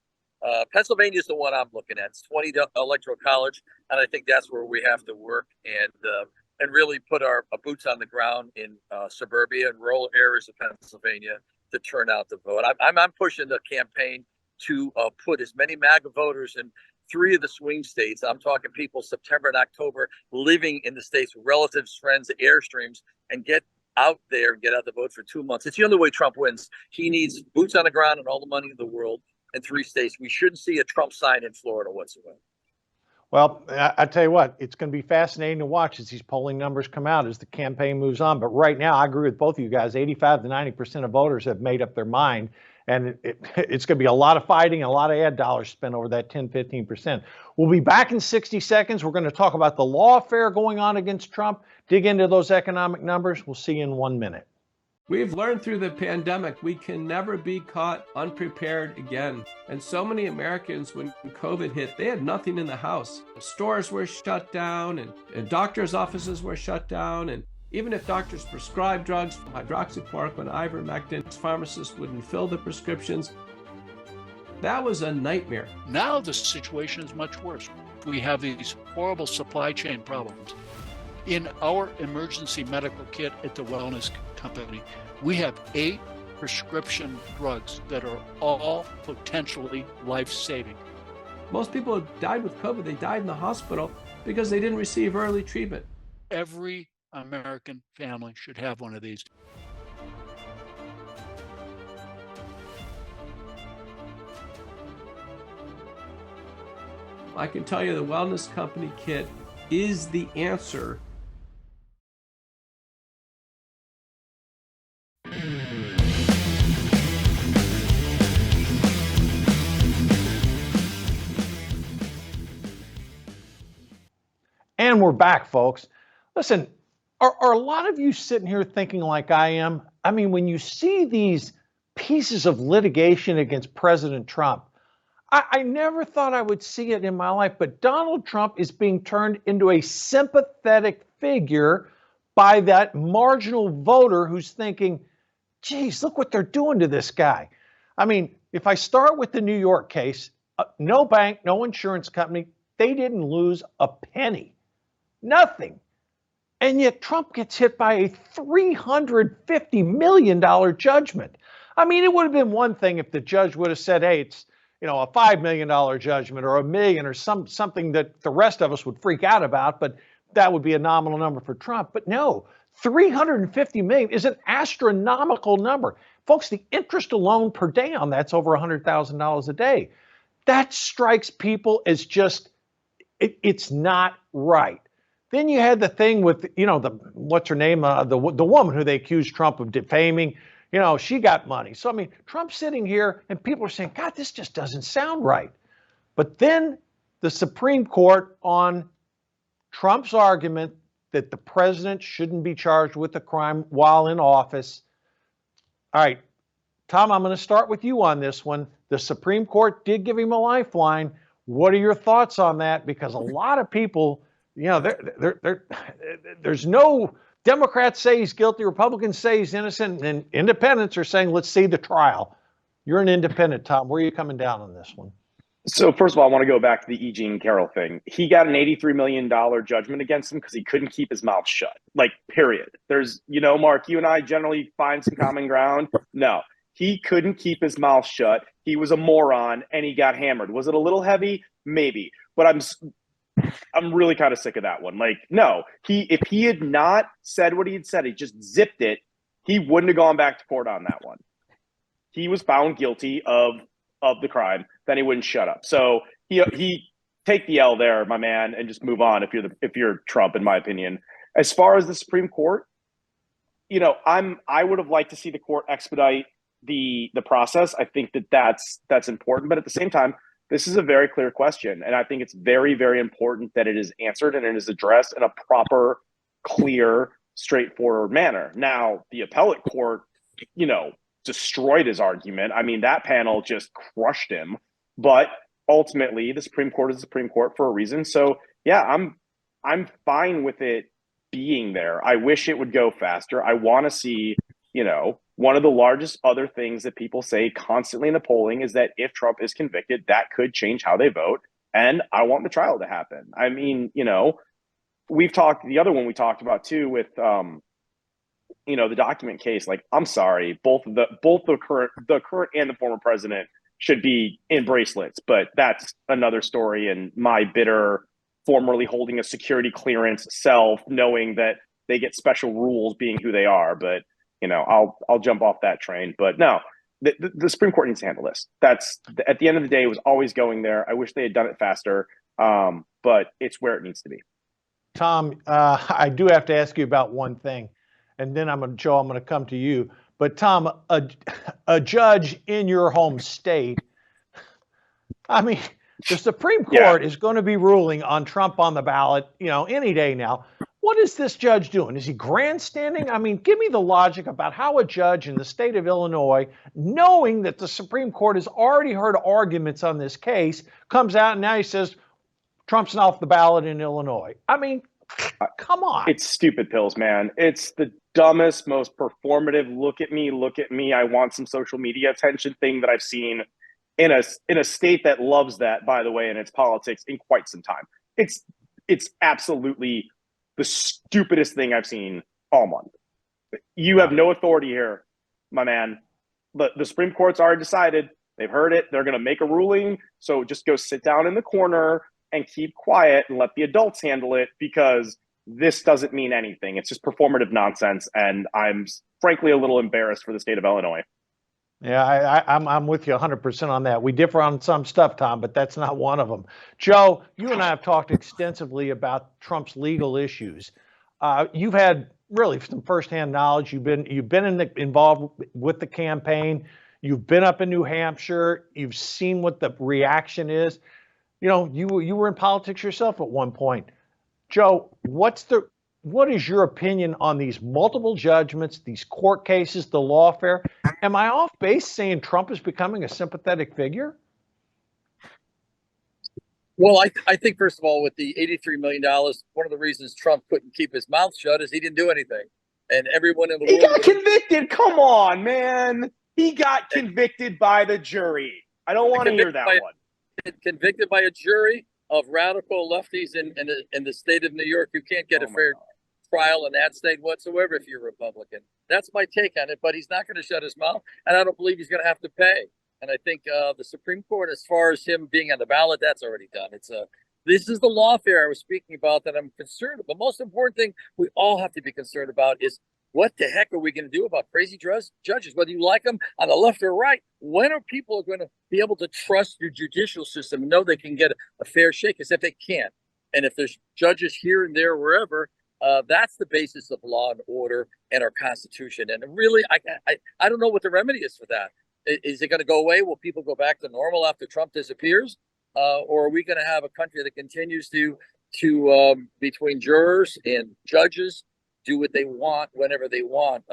Pennsylvania is the one I'm looking at. It's 20 electoral college, and I think that's where we have to work and really put our boots on the ground in suburbia and rural areas of Pennsylvania to turn out the vote. I'm pushing the campaign to put as many MAGA voters in 3 of the swing states. I'm talking people September and October living in the states with relatives, friends, airstreams, and get out there and get out the vote for 2 months. It's the only way Trump wins. He needs boots on the ground and all the money in the world in 3 states. We shouldn't see a Trump sign in Florida whatsoever. Well, I tell you what, it's going to be fascinating to watch as these polling numbers come out as the campaign moves on. But right now, I agree with both of you guys. 85 to 90% of voters have made up their mind. And it's going to be a lot of fighting, a lot of ad dollars spent over that 10, 15%. We'll be back in 60 seconds. We're going to talk about the lawfare going on against Trump, dig into those economic numbers. We'll see you in 1 minute. We've learned through the pandemic we can never be caught unprepared again. And so many Americans, when COVID hit, they had nothing in the house. Stores were shut down and doctors' offices were shut down. And even if doctors prescribed drugs, hydroxychloroquine, ivermectin, pharmacists wouldn't fill the prescriptions. That was a nightmare. Now the situation is much worse. We have these horrible supply chain problems. In our emergency medical kit at the Wellness Company, we have 8 prescription drugs that are all potentially life-saving. Most people who died with COVID, they died in the hospital because they didn't receive early treatment. Every American family should have one of these. I can tell you the Wellness Company kit is the answer. And we're back, folks. Listen, are a lot of you sitting here thinking like I am? I mean, when you see these pieces of litigation against President Trump, I never thought I would see it in my life, but Donald Trump is being turned into a sympathetic figure by that marginal voter who's thinking, geez, look what they're doing to this guy. I mean, if I start with the New York case, no bank, no insurance company, they didn't lose a penny, nothing. And yet Trump gets hit by a $350 million judgment. I mean, it would have been one thing if the judge would have said, hey, it's a $5 million judgment or $1 million or something that the rest of us would freak out about, but that would be a nominal number for Trump. But no, $350 million is an astronomical number. Folks, the interest alone per day on that's over $100,000 a day. That strikes people as just, it's not right. Then you had the thing with, what's her name, the woman who they accused Trump of defaming. She got money. So, I mean, Trump's sitting here and people are saying, God, this just doesn't sound right. But then the Supreme Court on Trump's argument that the president shouldn't be charged with a crime while in office. All right, Tom, I'm going to start with you on this one. The Supreme Court did give him a lifeline. What are your thoughts on that? Because a lot of people, there's no Democrats say he's guilty, Republicans say he's innocent, and independents are saying, let's see the trial. You're an independent, Tom. Where are you coming down on this one? So first of all, I want to go back to the E. Jean Carroll thing. He got an $83 million judgment against him because he couldn't keep his mouth shut. Like, period. There's, Mark, you and I generally find some common ground. No, he couldn't keep his mouth shut. He was a moron and he got hammered. Was it a little heavy? Maybe. But I'm really kind of sick of that one. Like, no, if he had not said what he had said, he just zipped it, he wouldn't have gone back to court on that one. He was found guilty of the crime, then he wouldn't shut up. So he take the L there, my man, and just move on if you're Trump, in my opinion. As far as the Supreme Court, I would have liked to see the court expedite the process. I think that's important, but at the same time, this is a very clear question, and I think it's very, very important that it is answered and it is addressed in a proper, clear, straightforward manner. Now, the appellate court, destroyed his argument. I mean, that panel just crushed him. But ultimately, the Supreme Court is the Supreme Court for a reason. So, yeah, I'm fine with it being there. I wish it would go faster. I want to see, one of the largest other things that people say constantly in the polling is that if Trump is convicted, that could change how they vote. And I want the trial to happen. I mean, we've talked, the other one we talked about too with, the document case. Like, I'm sorry, both the current and the former president should be in bracelets, but that's another story. And my bitter, formerly holding a security clearance self, knowing that they get special rules being who they are. But I'll jump off that train. But no, the Supreme Court needs to handle this. That's, at the end of the day, it was always going there. I wish they had done it faster, but it's where it needs to be. Tom, I do have to ask you about one thing, and then I'm going to come to you. But Tom, a judge in your home state, I mean, the Supreme Court is going to be ruling on Trump on the ballot, any day now. What is this judge doing? Is he grandstanding? I mean, give me the logic about how a judge in the state of Illinois, knowing that the Supreme Court has already heard arguments on this case, comes out and now he says Trump's not off the ballot in Illinois. I mean, come on. It's stupid pills, man. It's the dumbest, most performative, look at me, I want some social media attention thing that I've seen in a state that loves that, by the way, in its politics in quite some time. It's absolutely the stupidest thing I've seen all month. You have no authority here, my man. But the Supreme Court's already decided. They've heard it. They're going to make a ruling. So just go sit down in the corner and keep quiet and let the adults handle it, because this doesn't mean anything. It's just performative nonsense. And I'm frankly a little embarrassed for the state of Illinois. Yeah, I'm with you 100% on that. We differ on some stuff, Tom, but that's not one of them. Joe, you and I have talked extensively about Trump's legal issues. You've had really some firsthand knowledge. You've been involved with the campaign. You've been up in New Hampshire. You've seen what the reaction is. You were in politics yourself at one point. Joe, what is your opinion on these multiple judgments, these court cases, the lawfare? Am I off base saying Trump is becoming a sympathetic figure? Well, I think, first of all, with the $83 million, one of the reasons Trump couldn't keep his mouth shut is he didn't do anything. And everyone in the world... He got convicted. Come on, man. He got convicted by the jury. I don't want to hear that one. Convicted by a jury of radical lefties in the state of New York. You can't get a fair trial in that state whatsoever if you're a Republican. That's my take on it, but he's not going to shut his mouth, and I don't believe he's going to have to pay. And I think the Supreme Court, as far as him being on the ballot, that's already done. This is the lawfare I was speaking about that I'm concerned about. The most important thing we all have to be concerned about is what the heck are we going to do about crazy judges, whether you like them on the left or right? When are people going to be able to trust your judicial system and know they can get a fair shake? As if they can't. And if there's judges here and there, wherever, that's the basis of law and order and our Constitution. And really, I don't know what the remedy is for that. Is it going to go away? Will people go back to normal after Trump disappears? Or are we going to have a country that continues to between jurors and judges, do what they want whenever they want?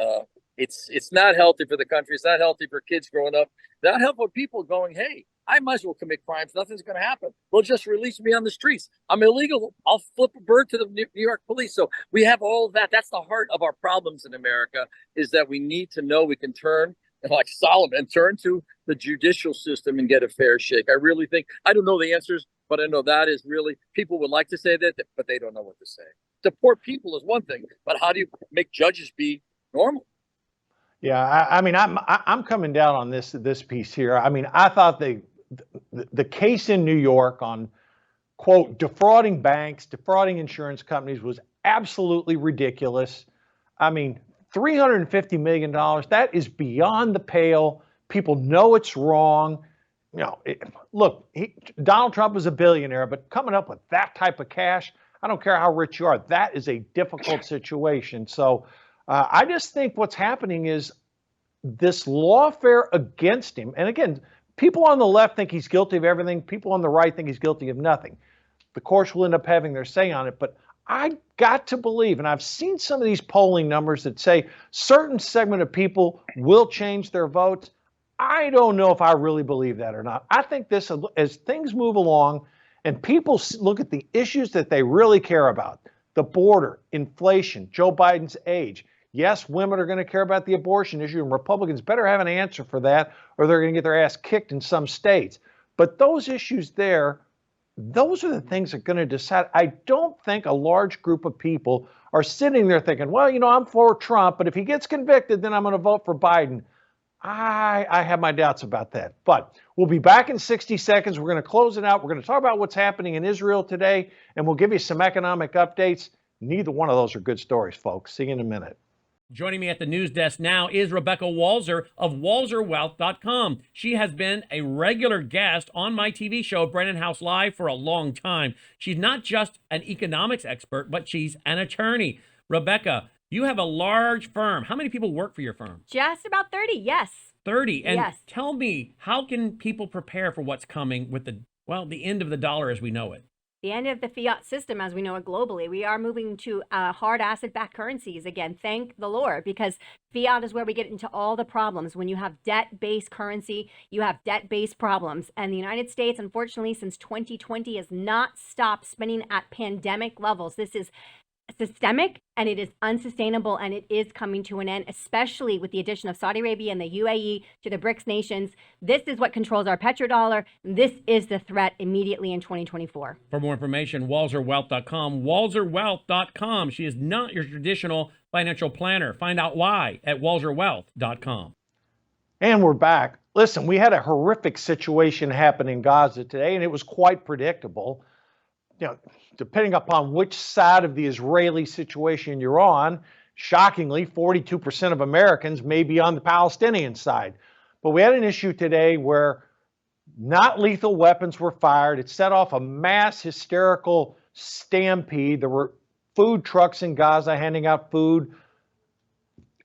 It's not healthy for the country. It's not healthy for kids growing up. Not helpful for people going, hey, I might as well commit crimes. Nothing's going to happen. They'll just release me on the streets. I'm illegal. I'll flip a bird to the New York police. So we have all of that. That's the heart of our problems in America, is that we need to know we can turn And like Solomon, turn to the judicial system and get a fair shake. I really think, I don't know the answers, but I know that is really, people would like to say that, but they don't know what to say. Deport people is one thing, but how do you make judges be normal? Yeah, I mean, I'm coming down on this piece here. I mean, I thought the case in New York on, quote, defrauding banks, defrauding insurance companies was absolutely ridiculous. I mean, $350 million, that is beyond the pale. People know it's wrong. You know, look, Donald Trump is a billionaire, but coming up with that type of cash, I don't care how rich you are, that is a difficult situation. So I just think what's happening is this lawfare against him. And again, people on the left think he's guilty of everything. People on the right think he's guilty of nothing. The courts will end up having their say on it. But I got to believe, and I've seen some of these polling numbers that say certain segment of people will change their votes. I don't know if I really believe that or not. I think this, as things move along and people look at the issues that they really care about, the border, inflation, Joe Biden's age. Yes, women are going to care about the abortion issue, and Republicans better have an answer for that, or they're going to get their ass kicked in some states. But those issues there, those are the things that are going to decide. I don't think a large group of people are sitting there thinking, well, you know, I'm for Trump, but if he gets convicted, then I'm going to vote for Biden. I have my doubts about that. But we'll be back in 60 seconds. We're going to close it out. We're going to talk about what's happening in Israel today, and we'll give you some economic updates. Neither one of those are good stories, folks. See you in a minute. Joining me at the news desk now is Rebecca Walzer of WalzerWealth.com. She has been a regular guest on my TV show, Brennan House Live, for a long time. She's not just an economics expert, but she's an attorney. Rebecca, you have a large firm. How many people work for your firm? Just about 30, yes. 30. And yes. Tell me, how can people prepare for what's coming with the end of the dollar as we know it? The end of the fiat system as we know it globally. We are moving to hard asset-backed currencies again. Thank the Lord, because fiat is where we get into all the problems. When you have debt-based currency, you have debt-based problems. And the United States, unfortunately, since 2020 has not stopped spending at pandemic levels. This is systemic, and it is unsustainable, and it is coming to an end, especially with the addition of Saudi Arabia and the UAE to the BRICS nations. This is what controls our petrodollar. This is the threat immediately in 2024. For more information, WalzerWealth.com. WalzerWealth.com. She is not your traditional financial planner. Find out why at WalzerWealth.com. And we're back. Listen, we had a horrific situation happen in Gaza today, and it was quite predictable. You know, depending upon which side of the Israeli situation you're on, shockingly, 42% of Americans may be on the Palestinian side. But we had an issue today where not lethal weapons were fired. It set off a mass hysterical stampede. There were food trucks in Gaza handing out food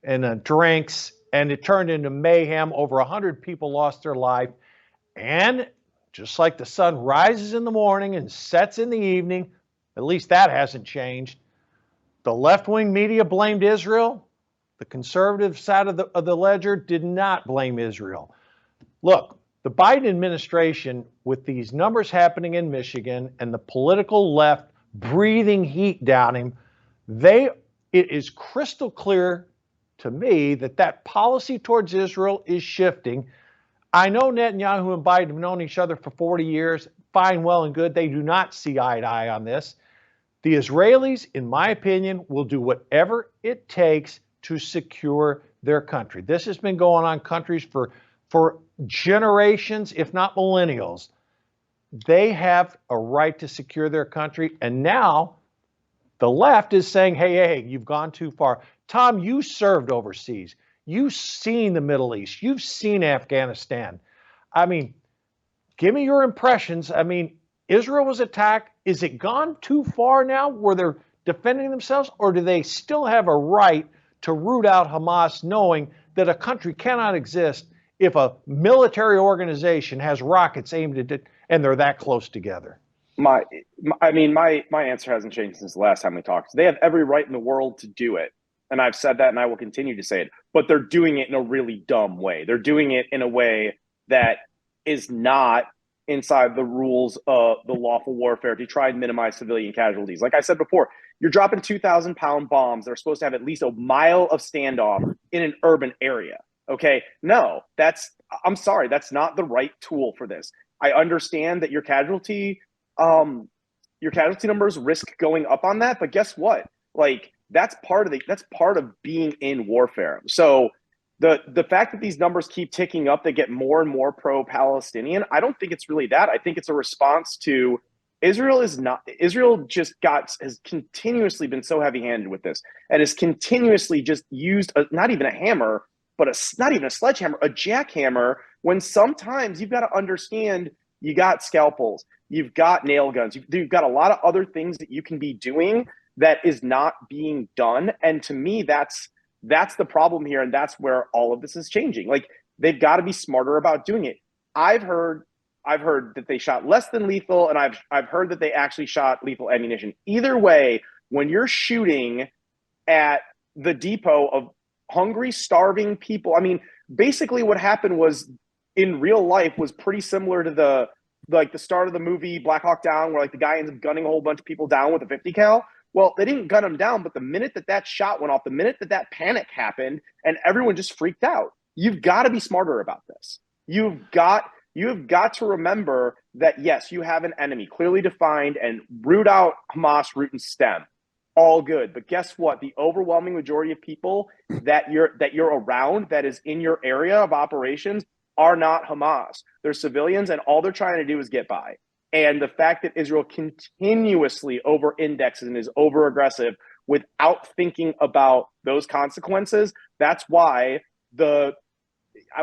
and drinks, and it turned into mayhem. Over 100 people lost their life. And just like the sun rises in the morning and sets in the evening, at least that hasn't changed. The left-wing media blamed Israel. The conservative side of the ledger did not blame Israel. Look, the Biden administration, with these numbers happening in Michigan and the political left breathing heat down him, it is crystal clear to me that policy towards Israel is shifting. I know Netanyahu and Biden have known each other for 40 years. Fine, well, and good. They do not see eye to eye on this. The Israelis, in my opinion, will do whatever it takes to secure their country. This has been going on countries for generations, if not millennials. They have a right to secure their country. And now the left is saying, hey, you've gone too far. Tom, you served overseas. You've seen the Middle East. You've seen Afghanistan. I mean, give me your impressions. I mean, Israel was attacked. Is it gone too far now where they're defending themselves, or do they still have a right to root out Hamas, knowing that a country cannot exist if a military organization has rockets aimed at it and they're that close together? My answer hasn't changed since the last time we talked. They have every right in the world to do it. And I've said that, and I will continue to say it, but they're doing it in a really dumb way. They're doing it in a way that is not inside the rules of the lawful warfare to try and minimize civilian casualties. Like I said before, you're dropping 2,000-pound bombs that are supposed to have at least a mile of standoff in an urban area. Okay. No, I'm sorry, that's not the right tool for this. I understand that your casualty numbers risk going up on that, but guess what? Like that's part of being in warfare. So the fact that these numbers keep ticking up, they get more and more pro-Palestinian. I don't think it's really that. I think it's a response to Israel has continuously been so heavy-handed with this and has continuously just used not even a hammer, but not even a sledgehammer, a jackhammer, when sometimes you've got to understand you got scalpels, you've got nail guns, you've got a lot of other things that you can be doing that is not being done. And to me, that's the problem here. And that's where all of this is changing. Like they've got to be smarter about doing it. I've heard that they shot less than lethal, and I've heard that they actually shot lethal ammunition. Either way, when you're shooting at the depot of hungry, starving people, I mean, basically what happened was in real life was pretty similar to the start of the movie Black Hawk Down, where like the guy ends up gunning a whole bunch of people down with a 50 cal. Well, they didn't gun them down, but the minute that shot went off, the minute that panic happened, and everyone just freaked out. You've got to be smarter about this. You have got to remember that, yes, you have an enemy clearly defined, and root out Hamas, root and stem. All good. But guess what? The overwhelming majority of people that you're around, that is in your area of operations, are not Hamas. They're civilians, and all they're trying to do is get by. And the fact that Israel continuously over-indexes and is over-aggressive without thinking about those consequences, that's why I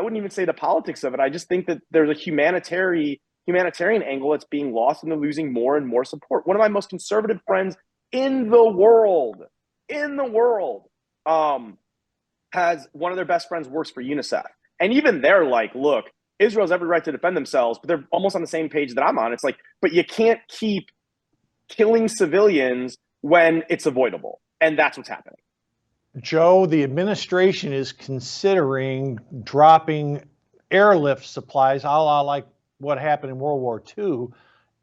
wouldn't even say the politics of it. I just think that there's a humanitarian angle that's being lost, and they're losing more and more support. One of my most conservative friends in the world, has one of their best friends works for UNICEF. And even they're like, look, Israel's every right to defend themselves, but they're almost on the same page that I'm on. It's like, but you can't keep killing civilians when it's avoidable. And that's what's happening. Joe, the administration is considering dropping airlift supplies, a la like what happened in World War II,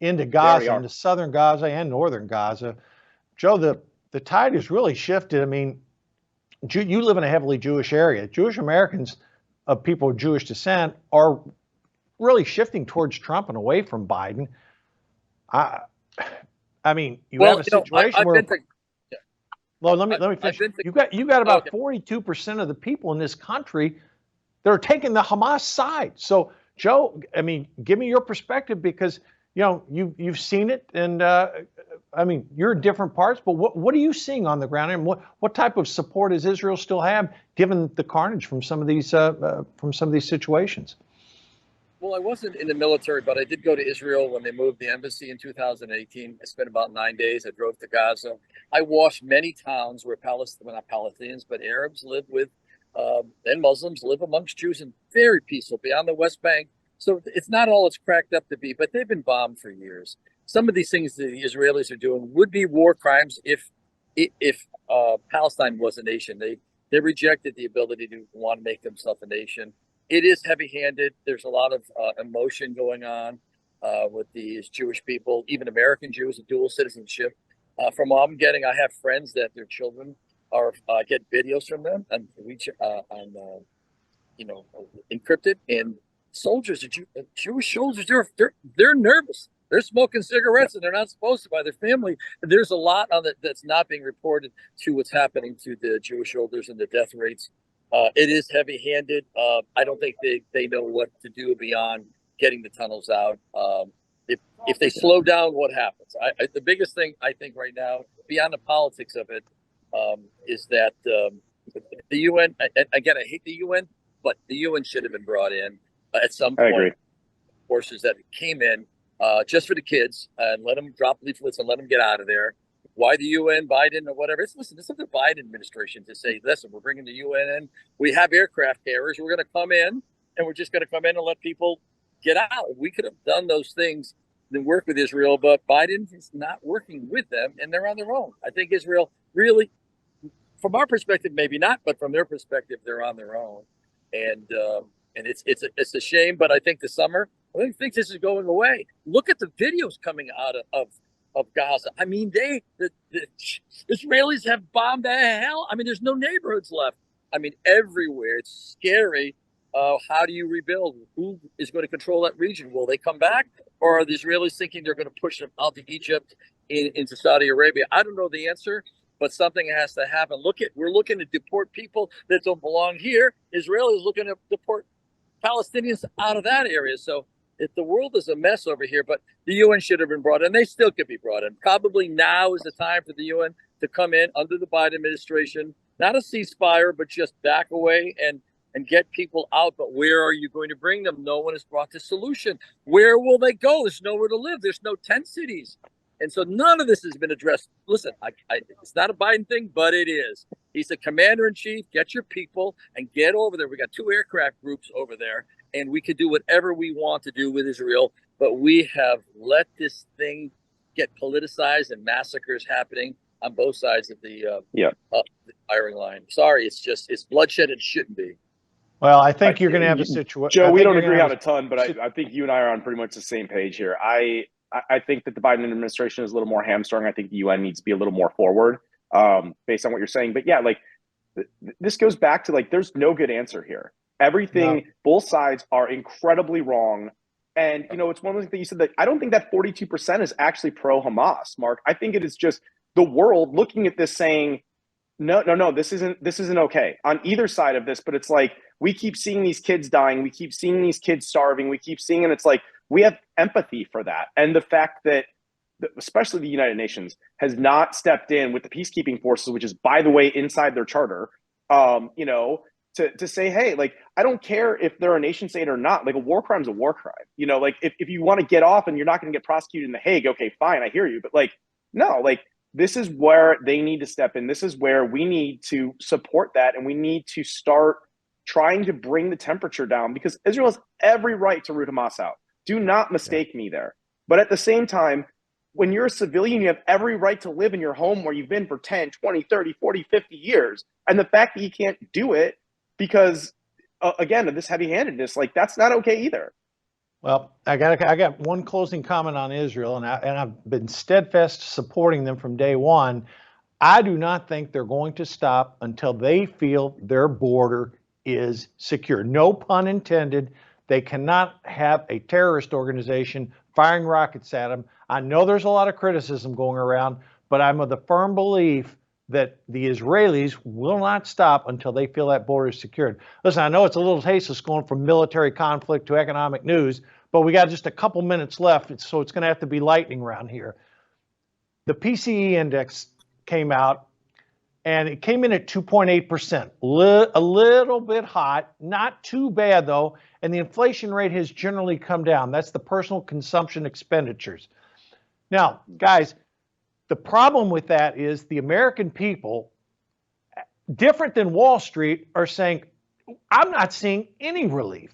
into Gaza, into southern Gaza and northern Gaza. Joe, the tide has really shifted. I mean, you live in a heavily Jewish area. Jewish Americans of people of Jewish descent are really shifting towards Trump and away from Biden. I mean, you have a situation where. Well, let me finish. You got about 42% of the people in this country that are taking the Hamas side. So, Joe, I mean, give me your perspective, because you've seen it, and I mean, you're in different parts. But what are you seeing on the ground, and what type of support does Israel still have, given the carnage from some of these situations? Well, I wasn't in the military, but I did go to Israel when they moved the embassy in 2018. I spent about 9 days. I drove to Gaza. I watched many towns where not Palestinians, but Arabs live with, and Muslims live amongst Jews, and very peaceful beyond the West Bank. So it's not all it's cracked up to be, but they've been bombed for years. Some of these things that the Israelis are doing would be war crimes if Palestine was a nation. They rejected the ability to want to make themselves a nation. It is heavy-handed. There's a lot of emotion going on with these Jewish people, even American Jews with dual citizenship. From all I'm getting, I have friends that their children are get videos from them and encrypted. And soldiers, Jewish soldiers, they're nervous. They're smoking cigarettes, and they're not supposed to by their family. There's a lot on it that's not being reported to what's happening to the Jewish soldiers and the death rates. It is heavy-handed. I don't think they know what to do beyond getting the tunnels out. If they slow down, what happens? The biggest thing I think right now, beyond the politics of it, is that the UN. Again, I hate the UN, but the UN should have been brought in at some point. I agree. Forces that came in just for the kids and let them drop leaflets and let them get out of there. Why the UN, Biden, or whatever? This is the Biden administration to say, listen, we're bringing the UN in. We have aircraft carriers. We're going to come in, and we're just going to come in and let people get out. We could have done those things and work with Israel, but Biden is not working with them, and they're on their own. I think Israel really, from our perspective, maybe not, but from their perspective, they're on their own. And it's a shame, but I think this summer, I think this is going away. Look at the videos coming out of Gaza. I mean, the Israelis have bombed the hell. I mean, there's no neighborhoods left. I mean, everywhere. It's scary. How do you rebuild? Who is going to control that region? Will they come back? Or are the Israelis thinking they're going to push them out to Egypt, into Saudi Arabia? I don't know the answer, but something has to happen. We're looking to deport people that don't belong here. Israel is looking to deport Palestinians out of that area. So if the world is a mess over here, but the UN should have been brought in. They still could be brought in. Probably now is the time for the UN to come in under the Biden administration, not a ceasefire, but just back away and get people out. But where are you going to bring them? No one has brought the solution. Where will they go? There's nowhere to live. There's no tent cities. And so none of this has been addressed. Listen, it's not a Biden thing, but it is. He's the commander in chief. Get your people and get over there. We got 2 aircraft groups over there, and we could do whatever we want to do with Israel. But we have let this thing get politicized and massacres happening on both sides of the firing line. Sorry, it's bloodshed. It shouldn't be. Well, I think you're going to have a situation. Joe, we don't agree on a ton, but I think you and I are on pretty much the same page here. I think that the Biden administration is a little more hamstrung. I think the UN needs to be a little more forward, based on what you're saying. But yeah, like this goes back to like, there's no good answer here. Everything, both sides are incredibly wrong. And, you know, it's one of the things that you said that I don't think that 42% is actually pro-Hamas, Mark. I think it is just the world looking at this saying, no, this isn't okay on either side of this. But it's like, we keep seeing these kids dying. We keep seeing these kids starving. We keep seeing, and it's like, we have empathy for that. And the fact that, especially the United Nations, has not stepped in with the peacekeeping forces, which is, by the way, inside their charter, you know, to say, hey, like, I don't care if they're a nation state or not. Like, a war crime is a war crime. You know, like, if you want to get off and you're not going to get prosecuted in The Hague, okay, fine, I hear you. But like, no, like, this is where they need to step in. This is where we need to support that. And we need to start trying to bring the temperature down, because Israel has every right to root Hamas out. Do not mistake me there. But at the same time, when you're a civilian, you have every right to live in your home where you've been for 10, 20, 30, 40, 50 years. And the fact that you can't do it because, again, of this heavy-handedness, like, that's not okay either. Well, I got one closing comment on Israel, and I've been steadfast supporting them from day one. I do not think they're going to stop until they feel their border is secure. No pun intended. They cannot have a terrorist organization firing rockets at them. I know there's a lot of criticism going around, but I'm of the firm belief that the Israelis will not stop until they feel that border is secured. Listen, I know it's a little tasteless going from military conflict to economic news, but we got just a couple minutes left, so it's going to have to be lightning round here. The PCE index came out, and it came in at 2.8%, a little bit hot, not too bad though, and the inflation rate has generally come down. That's the personal consumption expenditures. Now, guys, the problem with that is the American people, different than Wall Street, are saying, I'm not seeing any relief.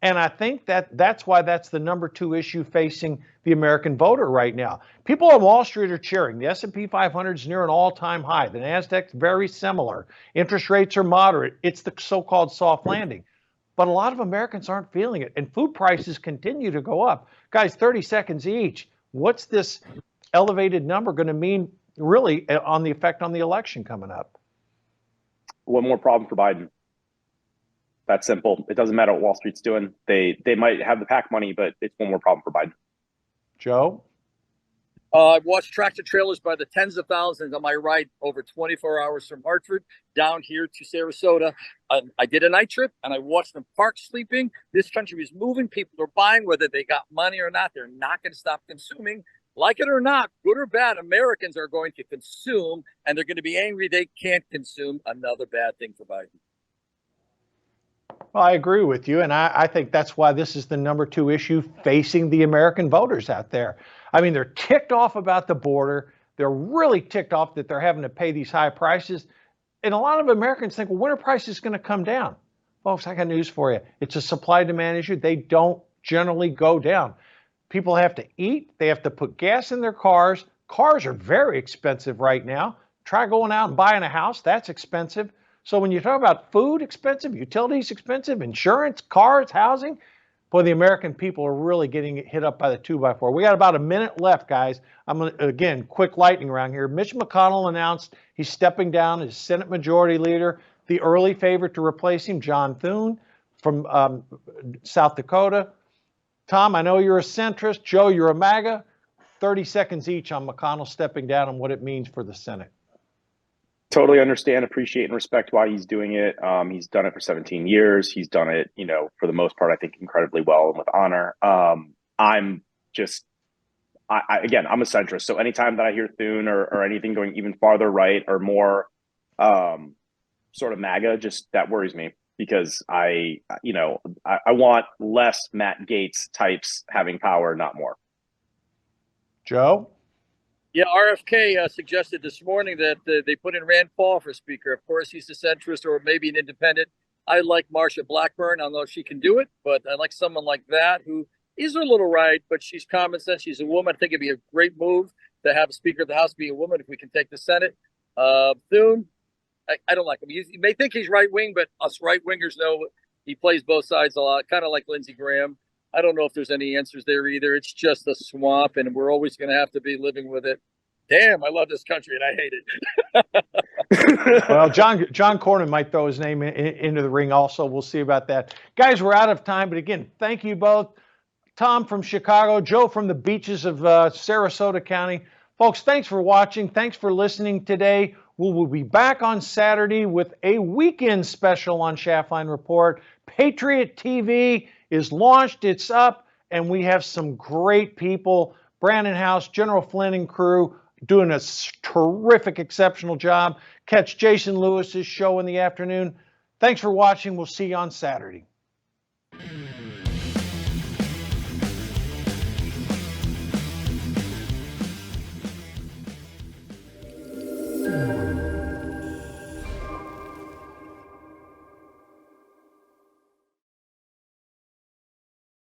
And I think that's why that's the #2 issue facing the American voter right now. People on Wall Street are cheering. The S&P 500 is near an all-time high. The NASDAQ's very similar. Interest rates are moderate. It's the so-called soft landing. But a lot of Americans aren't feeling it. And food prices continue to go up. Guys, 30 seconds each. What's this elevated number going to mean really on the effect on the election coming up? One more problem for Biden. That's simple. It doesn't matter what Wall Street's doing. They might have the PAC money, but it's one more problem for Biden. Joe? I've watched tractor trailers by the tens of thousands on my ride over 24 hours from Hartford down here to Sarasota. I did a night trip and I watched them park sleeping. This country is moving. People are buying, whether they got money or not. They're not going to stop consuming. Like it or not, good or bad, Americans are going to consume, and they're going to be angry they can't consume. Another bad thing for Biden. Well, I agree with you, and I think that's why this is the #2 issue facing the American voters out there. I mean, they're ticked off about the border. They're really ticked off that they're having to pay these high prices. And a lot of Americans think, well, when are prices going to come down? Folks, I got news for you. It's a supply-demand issue. They don't generally go down. People have to eat. They have to put gas in their cars. Cars are very expensive right now. Try going out and buying a house. That's expensive. So when you talk about food expensive, utilities expensive, insurance, cars, housing, boy, the American people are really getting hit up by the 2x4. We got about a minute left, guys. I'm going to, again, quick lightning round here. Mitch McConnell announced he's stepping down as Senate Majority Leader. the early favorite to replace him, John Thune from South Dakota. Tom, I know you're a centrist. Joe, you're a MAGA. 30 seconds each on McConnell stepping down and what it means for the Senate. Totally understand, appreciate, and respect why he's doing it. He's done it for 17 years. He's done it, for the most part, I think incredibly well and with honor. I'm a centrist. So anytime that I hear Thune or anything going even farther right or more sort of MAGA, just that worries me because I want less Matt Gaetz types having power, not more. Joe? Yeah, RFK suggested this morning that they put in Rand Paul for speaker. Of course, he's a centrist or maybe an independent. I like Marsha Blackburn. I don't know if she can do it, but I like someone like that who is a little right, but she's common sense. She's a woman. I think it'd be a great move to have a Speaker of the House be a woman if we can take the Senate. Thune, I don't like him. You may think he's right wing, but us right wingers know he plays both sides a lot, kind of like Lindsey Graham. I don't know if there's any answers there either. It's just a swamp, and we're always going to have to be living with it. Damn, I love this country, and I hate it. Well, John Cornyn might throw his name into the ring also. We'll see about that. Guys, we're out of time, but again, thank you both. Tom from Chicago, Joe from the beaches of Sarasota County. Folks, thanks for watching. Thanks for listening today. We'll be back on Saturday with a weekend special on Schaftlein Report. Patriot TV is launched. It's up, and we have some great people. Brandon House, General Flynn and crew doing a terrific, exceptional job. Catch Jason Lewis's show in the afternoon. Thanks for watching. We'll see you on Saturday.